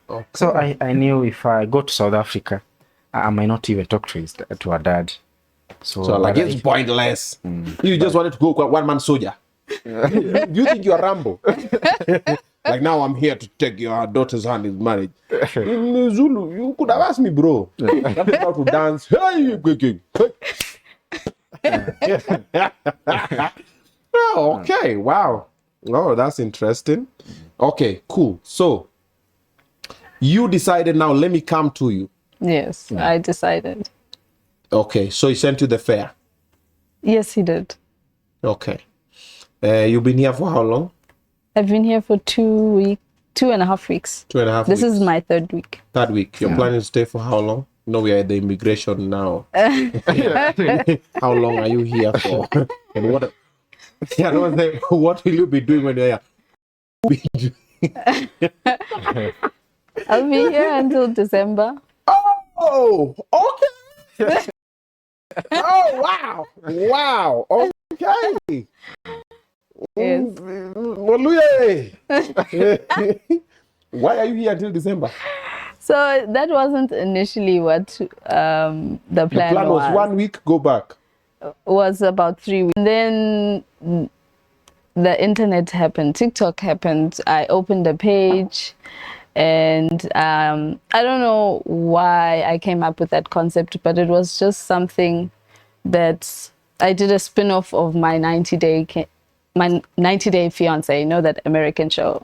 Okay. So I knew if I go to South Africa, I might not even talk to her dad. So like, it's pointless. You just wanted to go one-man soldier. You think you're Rambo? Like, now I'm here to take your daughter's hand in marriage. In Zulu, you could have asked me, bro. That's how to dance. Hey, Oh, okay. Wow. Oh, that's interesting. Okay, cool. So, you decided now, let me come to you. Yes, I decided. Okay, so he sent you the fare. Yes, he did. Okay. You've been here for how long? I've been here for 2.5 weeks. 2.5 This weeks. is my third week. Third week. You're planning to stay for how long? No, we are at the immigration now. How long are you here for? And what? Yeah, no, what will you be doing when you're here? I'll be here until December. Oh, okay. Oh, wow. Wow. Okay. Yes. Why are you here until December? So that wasn't initially what the plan The plan was 1 week, go back. Was about 3 weeks. And then the internet happened, TikTok happened. I opened a page And I don't know why I came up with that concept, but it was just something that I did a spin-off of my 90 Day Fiance, you know, that American show.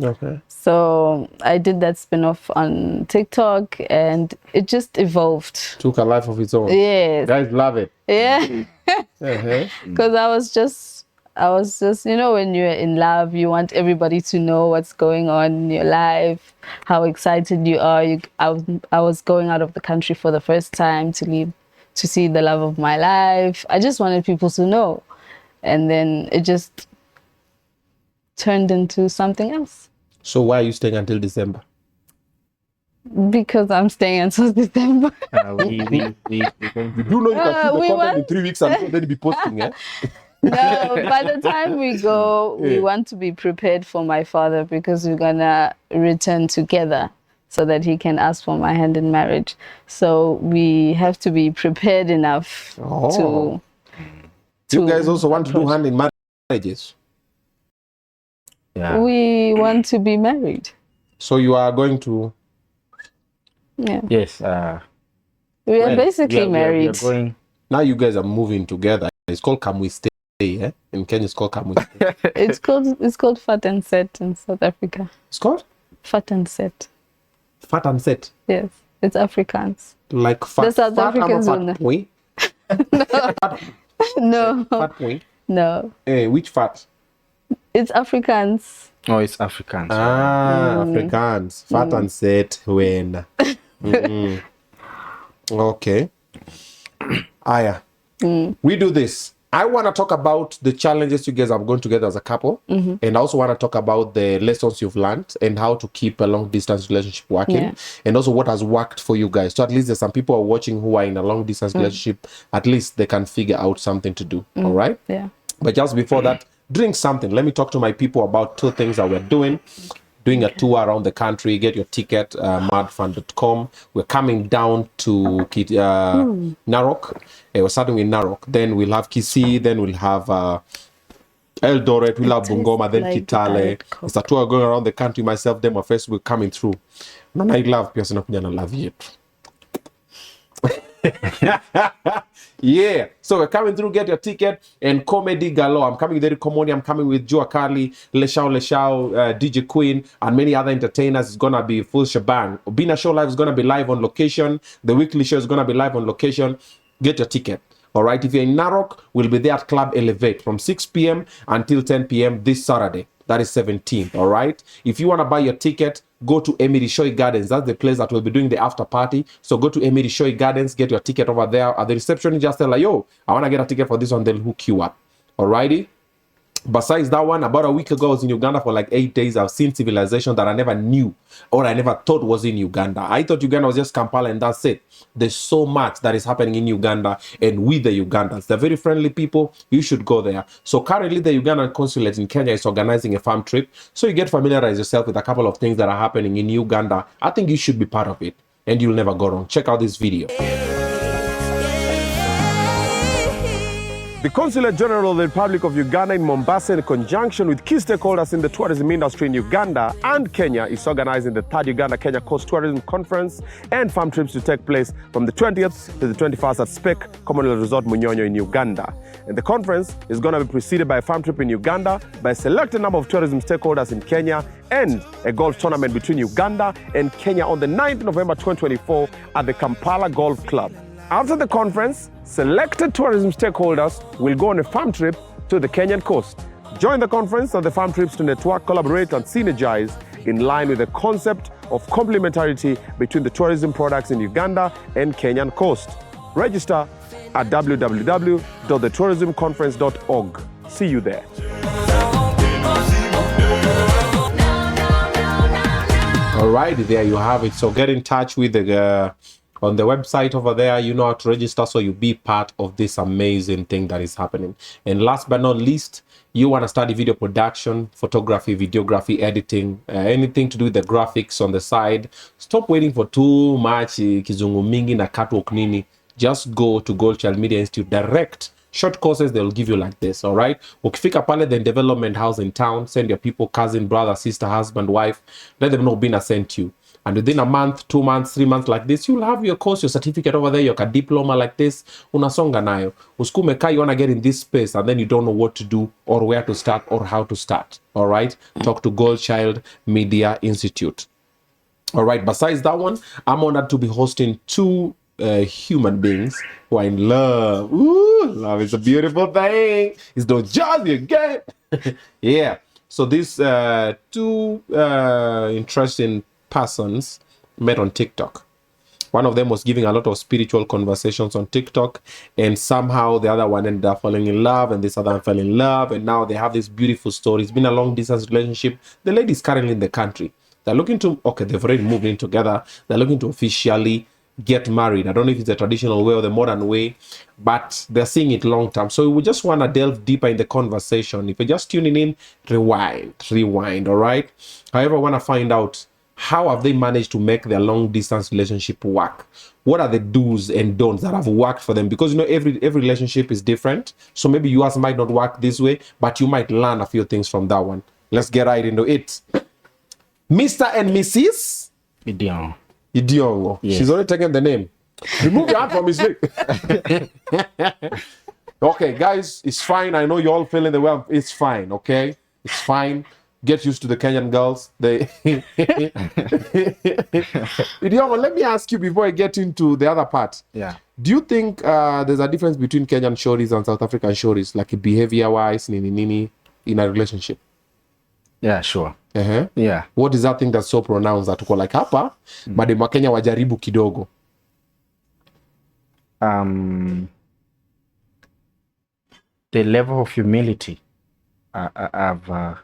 Okay. So I did that spin-off on TikTok, and it just evolved. Took a life of its own. Yes. Guys love it. Yeah. Uh-huh. Because I was just, you know, when you're in love, you want everybody to know what's going on in your life, how excited you are. I was going out of the country for the first time to see the love of my life. I just wanted people to know. And then it just turned into something else. So why are you staying until December? Because I'm staying until December. we You do know you can shoot the content in 3 weeks and then be posting, eh? No, by the time we go, we Yeah. want to be prepared for my father, because we're gonna return together so that he can ask for my hand in marriage. So we have to be prepared enough Oh. to You guys also want to do approach. hand in marriages. yeah. We want to be married. So you are going to... Yeah. Yes. We are Well, basically married. We are going. Now you guys are moving together. It's called Come We Stay, eh? In Kenya, it's called Come We Stay. It's called Fat and Set in South Africa. It's called Fat and Set. Fat and Set. Yes, it's Afrikaans. Like fat, The South fat Africans will know. fat point. No, Fat point. no, Which fat? it's Afrikaans. Oh, it's Afrikaans. Afrikaans. Fat and Set when. Mm. Okay. Aya. We do this. I want to talk about the challenges you guys have gone together as a couple. And I also want to talk about the lessons you've learned and how to keep a long distance relationship working. Yeah. And also what has worked for you guys. So at least there's some people are watching who are in a long distance relationship. At least they can figure out something to do. All right? Yeah. But just before that, drink something. Let me talk to my people about 2 things that we're doing. Doing a tour around the country. Get your ticket, madfund.com. We're coming down to Narok. We're starting with Narok. Then we'll have Kisii. Then we'll have Eldoret. We'll have Bungoma. Then like Kitale. Diet Coke. It's a tour going around the country. Myself, them, my Facebook coming through. And I love person of love it. Yeah, so we're coming through. Get your ticket and comedy galore. I'm coming with Eric Komoni. I'm coming with Joa Carly, Leshao, DJ Queen, and many other entertainers. It's gonna be full shebang. Obinna Show Live is gonna be live on location. The weekly show is gonna be live on location. Get your ticket. All right, if you're in Narok, we'll be there at Club Elevate from 6 p.m. until 10 p.m. this Saturday. That is 17th, all right? If you want to buy your ticket, go to Emiri Shoi Gardens. That's the place that we'll be doing the after party. So go to Emiri Shoi Gardens, get your ticket over there. At the reception, you just tell her, yo, I want to get a ticket for this one. They'll hook you up, all righty? Besides that one, about a week ago, I was in Uganda for like 8 days. I've seen civilization that I never knew or I never thought was in Uganda. I thought Uganda was just Kampala and that's it. There's so much that is happening in Uganda and with the Ugandans. They're very friendly people. You should go there. So currently, the Ugandan consulate in Kenya is organizing a farm trip. So you get familiarize yourself with a couple of things that are happening in Uganda. I think you should be part of it and you'll never go wrong. Check out this video. The Consulate General of the Republic of Uganda in Mombasa, in conjunction with key stakeholders in the tourism industry in Uganda and Kenya, is organizing the 3rd Uganda-Kenya Coast Tourism Conference and farm trips to take place from the 20th to the 21st at Spec Commonwealth Resort Munyonyo in Uganda. And the conference is going to be preceded by a farm trip in Uganda by a selected number of tourism stakeholders in Kenya and a golf tournament between Uganda and Kenya on the 9th November 2024 at the Kampala Golf Club. After the conference, selected tourism stakeholders will go on a farm trip to the Kenyan coast. Join the conference and the farm trips to network, collaborate, and synergize in line with the concept of complementarity between the tourism products in Uganda and Kenyan coast. Register at www.thetourismconference.org. See you there. All right, there you have it. So get in touch with the on the website over there. You know how to register so you be part of this amazing thing that is happening. And last but not least, you want to study video production, photography, videography, editing, anything to do with the graphics on the side. Stop waiting for too much kizungu mingi na catwalk nini. Just go to Goldchild Media Institute direct Short courses, they'll give you like this, all right? Ukifika pale, the development house in town, send your people, cousin, brother, sister, husband, wife, let them know Obinna sent you. And within a month, 2 months, 3 months like this, you'll have your course, your certificate over there, your diploma like this, unasonga nayo. Usikume kai, you want to get in this space and then you don't know what to do or where to start or how to start, all right? Talk to Goldchild Media Institute. All right, besides that one, I'm honored to be hosting 2 human beings who are in love. Ooh, love is a beautiful thing. It's not just you get. Yeah. So these 2 interesting persons met on TikTok. One of them was giving a lot of spiritual conversations on TikTok, and somehow the other one ended up falling in love, and this other one fell in love, and now they have this beautiful story. It's been a long distance relationship. The lady is currently in the country. They're looking to, okay, they've already moved in together. They're looking to officially get married. I don't know if it's the traditional way or the modern way, but they're seeing it long term. So we just want to delve deeper in the conversation. If you're just tuning in, rewind, all right? However, I want to find out, how have they managed to make their long distance relationship work? What are the do's and don'ts that have worked for them? Because, you know, every relationship is different. So maybe yours might not work this way, but you might learn a few things from that one. Let's get right into it. Mr. and Mrs. Idiongo. Yes. She's already taken the name. Remove your hand from his leg. Okay, guys, it's fine. I know you're all feeling the way. It's fine, okay? It's fine. Get used to the Kenyan girls. They Idiongo, let me ask you before I get into the other part. Yeah. Do you think there's a difference between Kenyan shories and South African shories, like behavior-wise, in a relationship? Yeah, sure. Uh-huh. Yeah. What is that thing that's so pronounced that uko like hapa, mademu wa Kenya wajaribu kidogo? The level of humility I've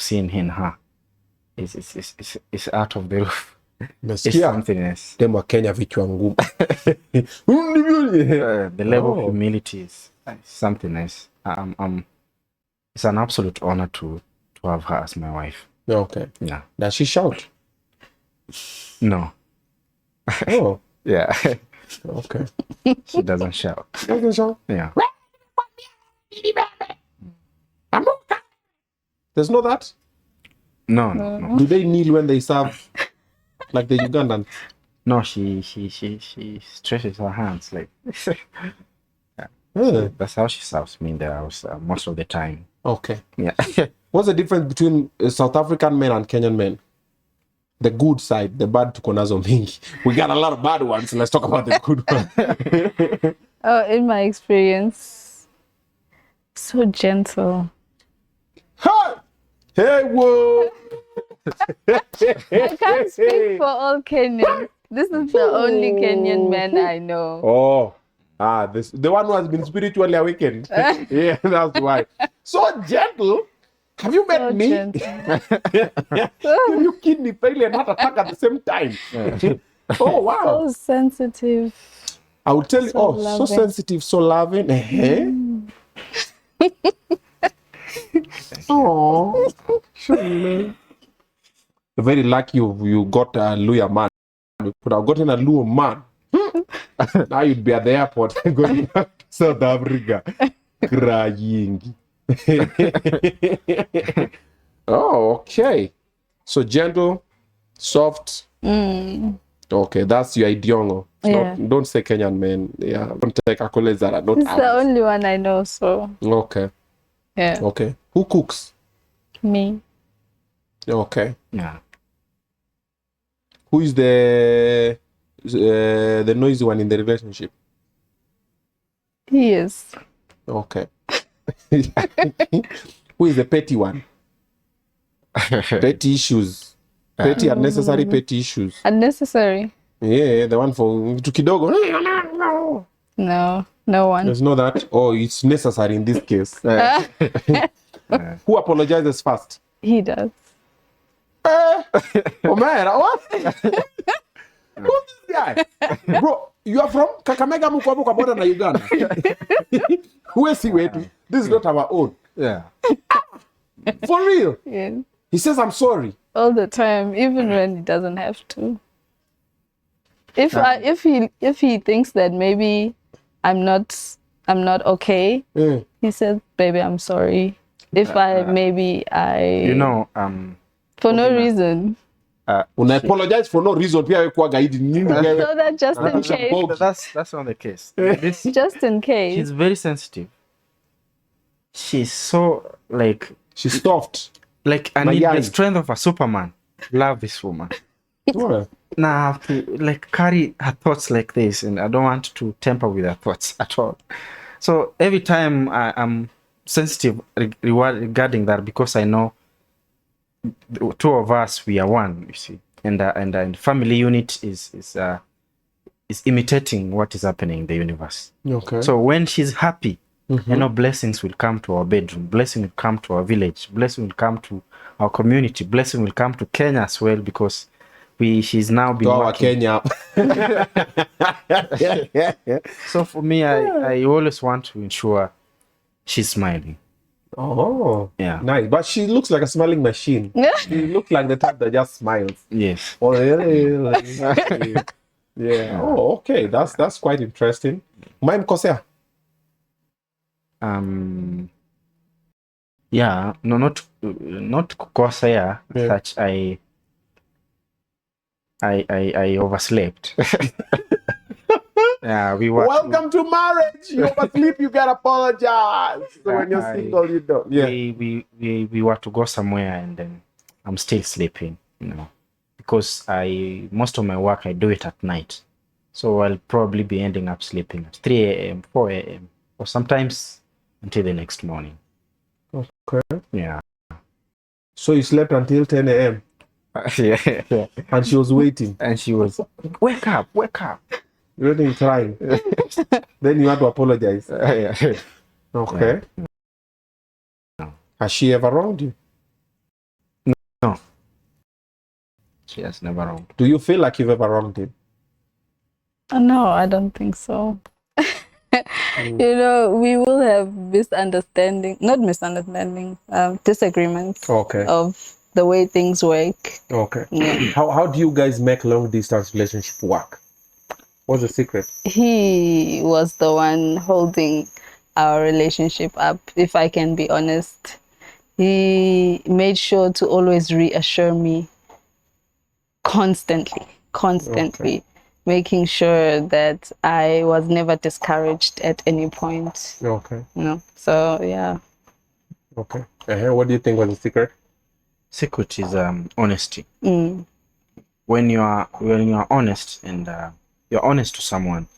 seen in her is out of the roof. It's something else. Demu wa Kenya vichwa ngumu. The level of humility is something else. It's an absolute honor to have her as my wife. Okay. Yeah. Does she shout? No. Oh. Yeah. Okay. She doesn't shout. Doesn't shout? Yeah. There's no that? No. Do they kneel when they serve like the Ugandan? No, she stretches her hands like yeah. That's how she serves me in the house most of the time. Okay. Yeah. What's the difference between South African men and Kenyan men? The good side, the bad tuko nazo mingi. We got a lot of bad ones. Let's talk about the good ones. In my experience, so gentle. Hey, whoa! I can't speak for all Kenyans. This is the only Kenyan man I know. Oh. The one who has been spiritually awakened. Yeah, that's why. So gentle. Have you met me? You kidney failure and heart attack at the same time. Oh, wow. So sensitive. I will tell you, so sensitive, so loving. Oh, Shkulile. You're very lucky you got a Luya man. You could have gotten a Luo man. Now you'd be at the airport going back to South Africa crying. Oh, okay. So gentle, soft. Okay, that's your Idiongo. Yeah. Don't say Kenyan man. Yeah, don't take accolades that are not It's ours. the only one I know, so. Okay. Yeah. Okay. Who cooks? Me. Okay. Yeah. Who is the noisy one in the relationship? He is. Okay. Who is the petty one? Petty issues. Petty unnecessary petty issues. Unnecessary. Yeah, the one for kidogo. No one. There's no that. Oh, it's necessary in this case. Who apologizes first? He does. Oh man, what? Who's this guy? Bro, you are from Kakamega Mukwabuka border na Uganda. Who is he waiting? This is not our own. Yeah. For real? Yeah. He says, I'm sorry. All the time, even when he doesn't have to. If he thinks that maybe I'm not okay. He said, baby, I'm sorry. If You know, for no Obinna. reason. Una apologize for no reason. Pia kwa gaidi nini wewe? So that just in case. That's not the case. This, Just in case. she's very sensitive. She's so like She's soft. I need the Mayai. strength of a Superman. Love this woman. Alright. Now I have to like carry her thoughts like this, and I don't want to tamper with her thoughts at all. So every time I'm sensitive regarding that, because I know the two of us, we are one, you see, and family unit is imitating what is happening in the universe. Okay. So when she's happy, you know, blessings will come to our bedroom, blessing will come to our village, blessing will come to our community, blessing will come to Kenya as well, because she's now been to our working. Kenya. So for me, I always want to ensure she's smiling. Oh, Yeah. nice. But she looks like a smiling machine. She looks like the type that just smiles. Yes. Oh, yeah. Yeah. Oh, okay. That's quite interesting. Mine Kosea. Yeah. No, not kukosea. Yeah. Such I overslept. Yeah, we were. Welcome to marriage. You oversleep, you gotta apologize. So when you're single, you don't. Yeah. We were to go somewhere, and then I'm still sleeping, you know, because most of my work I do it at night, so I'll probably be ending up sleeping at 3 a.m., 4 a.m., or sometimes until the next morning. Okay. Yeah. So you slept until 10 a.m. Yeah. and she was waiting. And she was, wake up. Waiting, crying. Then you had to apologize. Yeah. Okay. No. Has she ever wronged you? No. She has never wronged. Do you feel like you've ever wronged him? No, I don't think so. You know, we will have disagreements Okay. of the way things work. Okay. Yeah. How do you guys make long distance relationship work? What's the secret? He was the one holding our relationship up, if I can be honest. He made sure to always reassure me constantly, Okay. making sure that I was never discouraged at any point. Okay. You know, so yeah. Okay. What do you think was the secret? Secret is honesty. Mm. When you are honest, and you're honest to someone,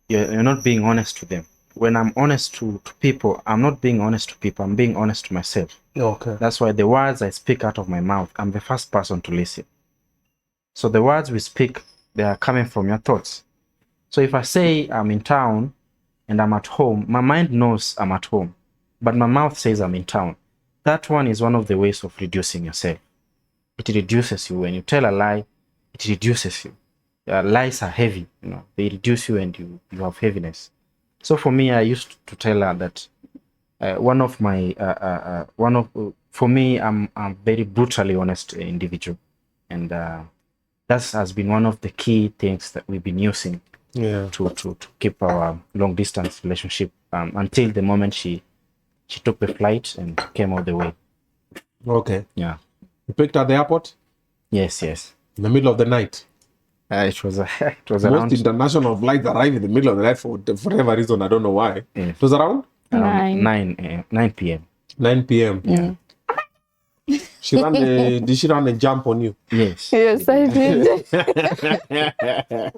you're not being honest to them. When I'm honest to people, I'm not being honest to people, I'm being honest to myself. Okay. That's why the words I speak out of my mouth, I'm the first person to listen. So the words we speak, they are coming from your thoughts. So if I say I'm in town and I'm at home, my mind knows I'm at home, but my mouth says I'm in town. That one is one of the ways of reducing yourself. It reduces you. When you tell a lie, it reduces you. Lies are heavy, you know, they reduce you, and you have heaviness. So for me, I used to tell her that for me, I'm a very brutally honest individual, and that has been one of the key things that we've been using to keep our long distance relationship until the moment she took the flight and came all the way. Okay. Yeah. You picked her at the airport? Yes. In the middle of the night? It was Most around international flights arrive in the middle of the night for whatever reason. I don't know why. Yeah. It was around 9 p.m. 9 p.m. Yeah. Did she run and jump on you? Yes. Yes, I did.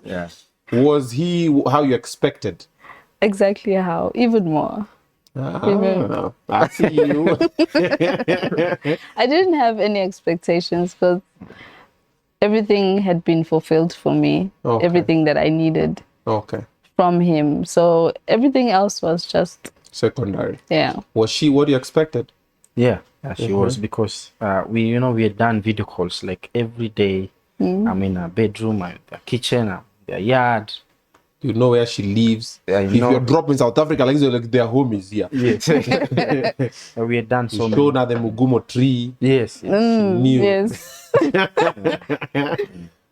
Yeah. Was he how you expected? Exactly how, even more. I see you. I didn't have any expectations because everything had been fulfilled for me. Okay. Everything that I needed from him. So everything else was just secondary. Yeah. Was she what you expected? Yeah, she was, because we had done video calls like every day. I'm in a bedroom, I'm in the kitchen, I'm in the yard. You know where she lives. If you're dropped in South Africa, like their home is here. Yes. We had done so many. Shown her the Mugumo tree. Yes. She knew. Yes.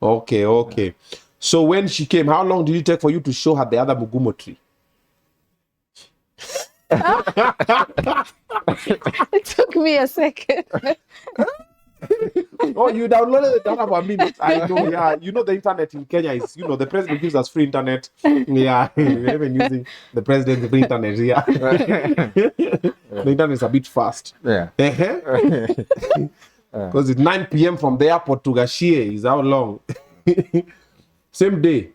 Okay. So when she came, how long did it take for you to show her the other Mugumo tree? It took me a second. Oh, you downloaded the data for a minute. I know, yeah. You know the internet in Kenya is, the president gives us free internet. Yeah, we're even using the president's free internet. Yeah. The internet is a bit fast. Yeah. Because it's 9 p.m. from the airport to Gashie. Is how long? Same day.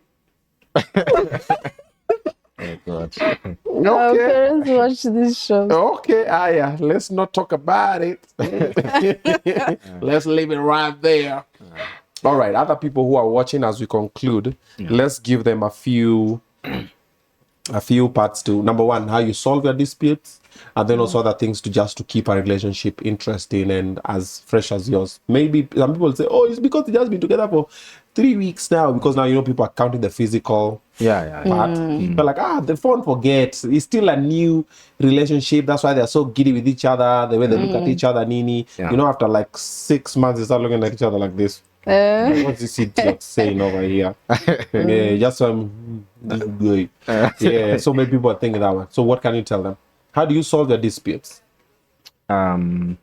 Oh God. Our Okay. parents watch this show. Okay, yeah. Let's not talk about it. Let's leave it right there. All right, other people who are watching as we conclude, let's give them a few parts to, number one, how you solve your disputes, and then also other things to keep a relationship interesting and as fresh as yours. Maybe some people say, oh, it's because they just been together for 3 weeks now, because now people are counting the physical part. But like, the phone forgets. It's still a new relationship. That's why they're so giddy with each other, the way they look at each other, Nini. Yeah. After like 6 months, they start looking at each other like this. Like, what's this idiot saying over here? Yeah, just good. Yeah, so many people are thinking that way. So what can you tell them? How do you solve the disputes? Since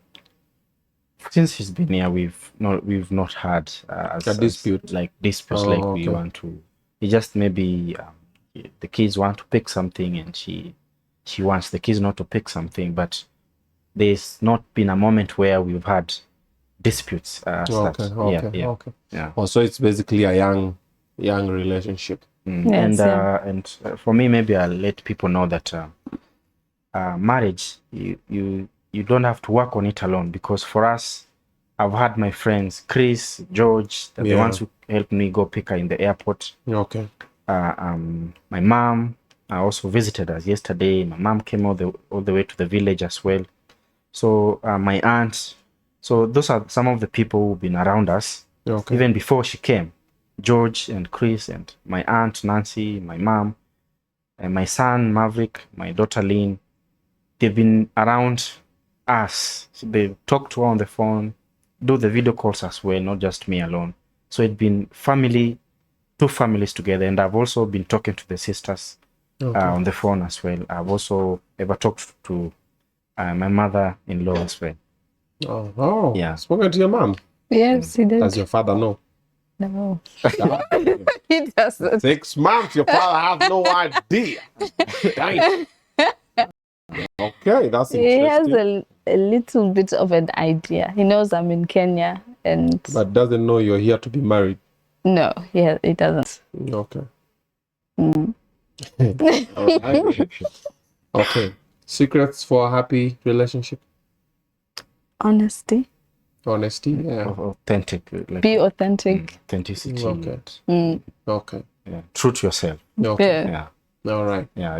he's been here, we've not had A dispute? disputes Oh, like okay. we want to. He just maybe the kids want to pick something and she wants the kids not to pick something, but there's not been a moment where we've had disputes. Okay. Yeah. Oh, so it's basically a young relationship. Yes, And for me, maybe I'll let people know that marriage, you don't have to work on it alone, because for us, I've had my friends Chris, George, the ones who helped me go pick her in the airport. Okay. My mom also visited us yesterday. My mom came all the way to the village as well. So my aunt. So those are some of the people who've been around us even before she came. George and Chris and my aunt Nancy, my mom, and my son Maverick, my daughter Lynn. They've been around us. So they talk to her on the phone, do the video calls as well, not just me alone. So it's been two families together. And I've also been talking to the sisters on the phone as well. I've also ever talked to my mother-in-law as well. Oh, Yeah. Spoken to your mom? Yes, he did. Does your father know? No, he doesn't. 6 months, your father has no idea. Dang. Okay, that's He has interesting. a little bit of an idea. He knows I'm in Kenya, and But doesn't know you're here to be married. no, he doesn't. Okay. All right. Okay. Secrets for a happy relationship? Honesty. Honesty, yeah. Authentic. Like, Be authentic. authenticity. Okay. and, Okay. yeah, true to yourself. Okay. Yeah. Yeah. All right. Yeah.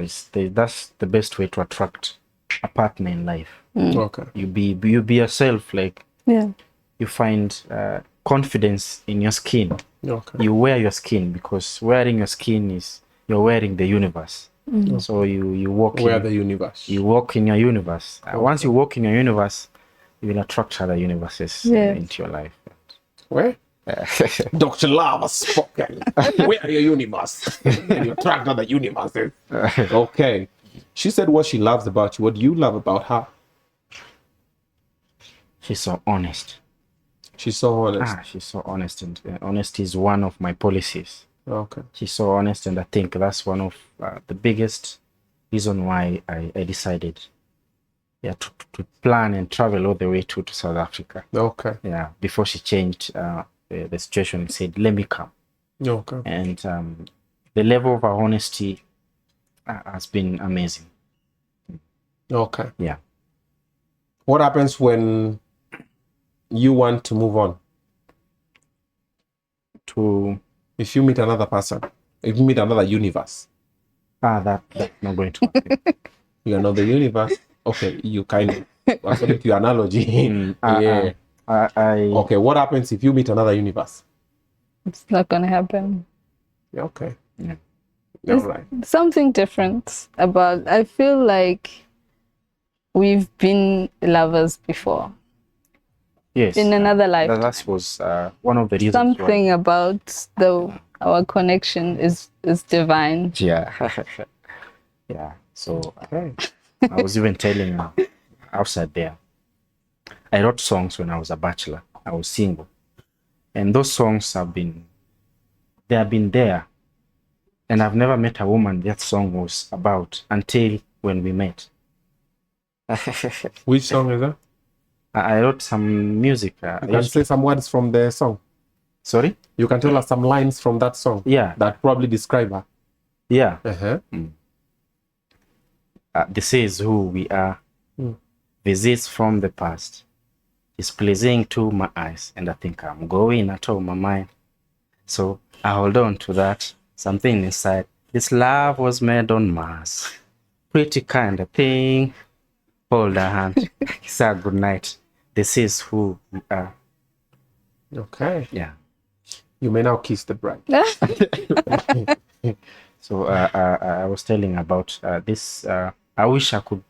That's the best way to attract a partner in life. Okay. You be yourself. Like, Yeah. you find confidence in your skin. Okay. You wear your skin, because wearing your skin is you're wearing the universe. So you walk Where in, the universe. you walk in your universe. Once you walk in your universe, you will attract other universes into your life. Where? Dr. Love has spoken. Where are your universe? And you attract other universes. Okay. She said what she loves about you. What do you love about her? She's so honest. She's so honest. She's so honest, and honesty is one of my policies. Okay. She's so honest, and I think that's one of the biggest reason why I decided to plan and travel all the way to South Africa. Okay. Yeah, before she changed the situation, and said, let me come. Okay. And the level of her honesty has been amazing. Okay. Yeah. What happens when you want to move on? If you meet another person, if you meet another universe. That's not going to happen. You are not the universe. Okay, you kind of, according to your analogy. Yeah. I Okay, what happens if you meet another universe? It's not gonna happen. Okay. Yeah. All right. Something different about. I feel like we've been lovers before Yes. in another life. That was one of the reasons. Something about our connection is divine. Yeah. Yeah. So Okay. I was even telling her outside there. I wrote songs when I was a bachelor. I was single. And those songs have been there. And I've never met a woman that song was about until when we met. Which song is that? I wrote some music. You can say some words from the song. Sorry? You can tell us some lines from that song. Yeah. That probably describe her. Yeah. Uh-huh. This is who we are. Visits from the past. It's pleasing to my eyes. And I think I'm going out of my mind. So I hold on to that. Something inside. This love was made on Mars. Pretty kind of thing. Hold a hand. Say good night. This is who we are. Okay. Yeah. You may now kiss the bride. So I was telling about this. I wish I could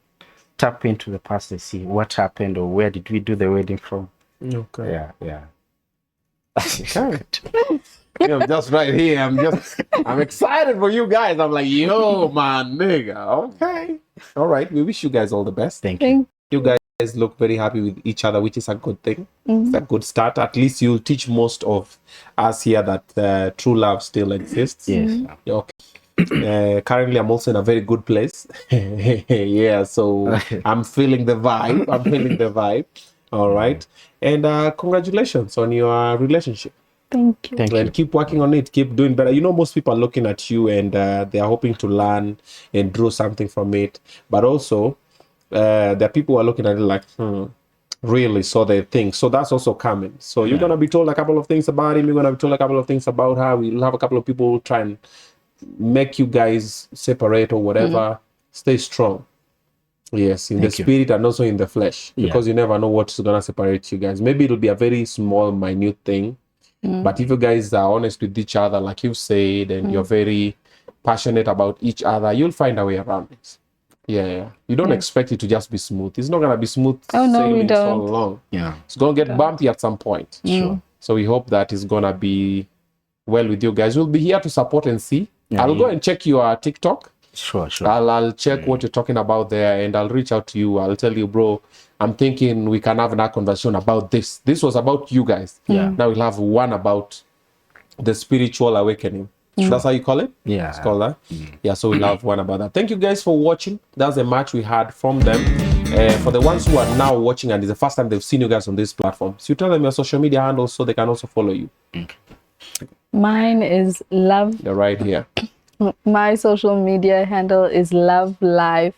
tap into the past and see what happened or where did we do the wedding from. Okay. Yeah. Okay. I'm just right here. I'm excited for you guys. I'm like, yo, my nigga. Okay. All right. We wish you guys all the best. Thank you. You guys look very happy with each other, which is a good thing. It's a good start. At least you'll teach most of us here that true love still exists. Yes. Okay. Currently, I'm also in a very good place. Yeah, so I'm feeling the vibe. All right. And congratulations on your relationship. Thank you. Thank And you. keep working on it. Keep doing better. You know, most people are looking at you and they are hoping to learn and draw something from it. But also, there are people who are looking at it like, really, so they think. So that's also coming. So you're going to be told a couple of things about him. You're going to be told a couple of things about her. We'll have a couple of people who try and make you guys separate or whatever. Stay strong. Yes, in the spirit and also in the flesh. Because you never know what's going to separate you guys. Maybe it'll be a very small, minute thing. But if you guys are honest with each other, like you said, and you're very passionate about each other, you'll find a way around it. Yeah. You don't expect it to just be smooth. It's not going to be smooth sailing so long. Yeah. It's going to get bumpy at some point. Sure. So we hope that it's going to be well with you guys. We'll be here to support and see. I'll go and check your TikTok. Sure. I'll check what you're talking about there and I'll reach out to you. I'll tell you, bro, I'm thinking we can have another conversation about this. This was about you guys. Yeah. Now we'll have one about the spiritual awakening. That's how you call it? Yeah. It's called that? Yeah, so we'll have one about that. Thank you guys for watching. That's a match we had from them. For the ones who are now watching and it's the first time they've seen you guys on this platform, so you tell them your social media handles so they can also follow you. Mine is love. They're right here. My social media handle is Love, Life,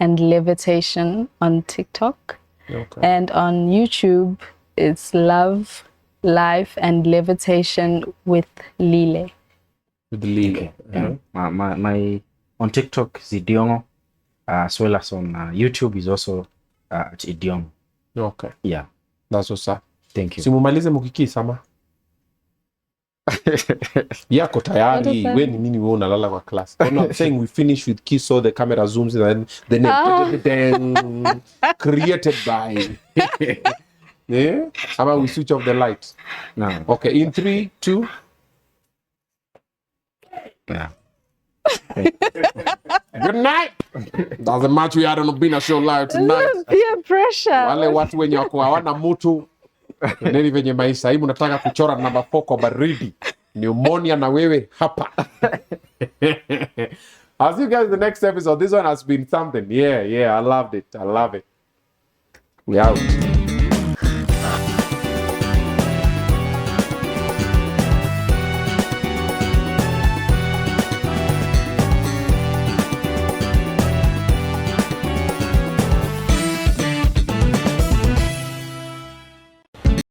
and Levitation on TikTok. Okay. And on YouTube, it's Love, Life, and Levitation with Lile. With the lead. My on TikTok is Idiongo, as well as on YouTube is also at Idiongo. Okay. Yeah. That's what's up. Thank you. Simumalize mukikisa ma. Yako tayari. We ni nini wewe unalala kwa class. Oh, no, I'm saying we finish with kiss so the camera zooms in and then created by. Yeah? How about we switch off the light? No. Okay, in 3, 2. Yeah. Good night. That's the match we had on Obinna Show Live tonight. Peer pressure. Wale watu wenye wako hawana mutu. Neni venye maisha hii mnataka kuchora namba 4 kwa baridi. Pneumonia na wewe hapa. I'll see you guys in the next episode. This one has been something. Yeah, I loved it. I love it. We out.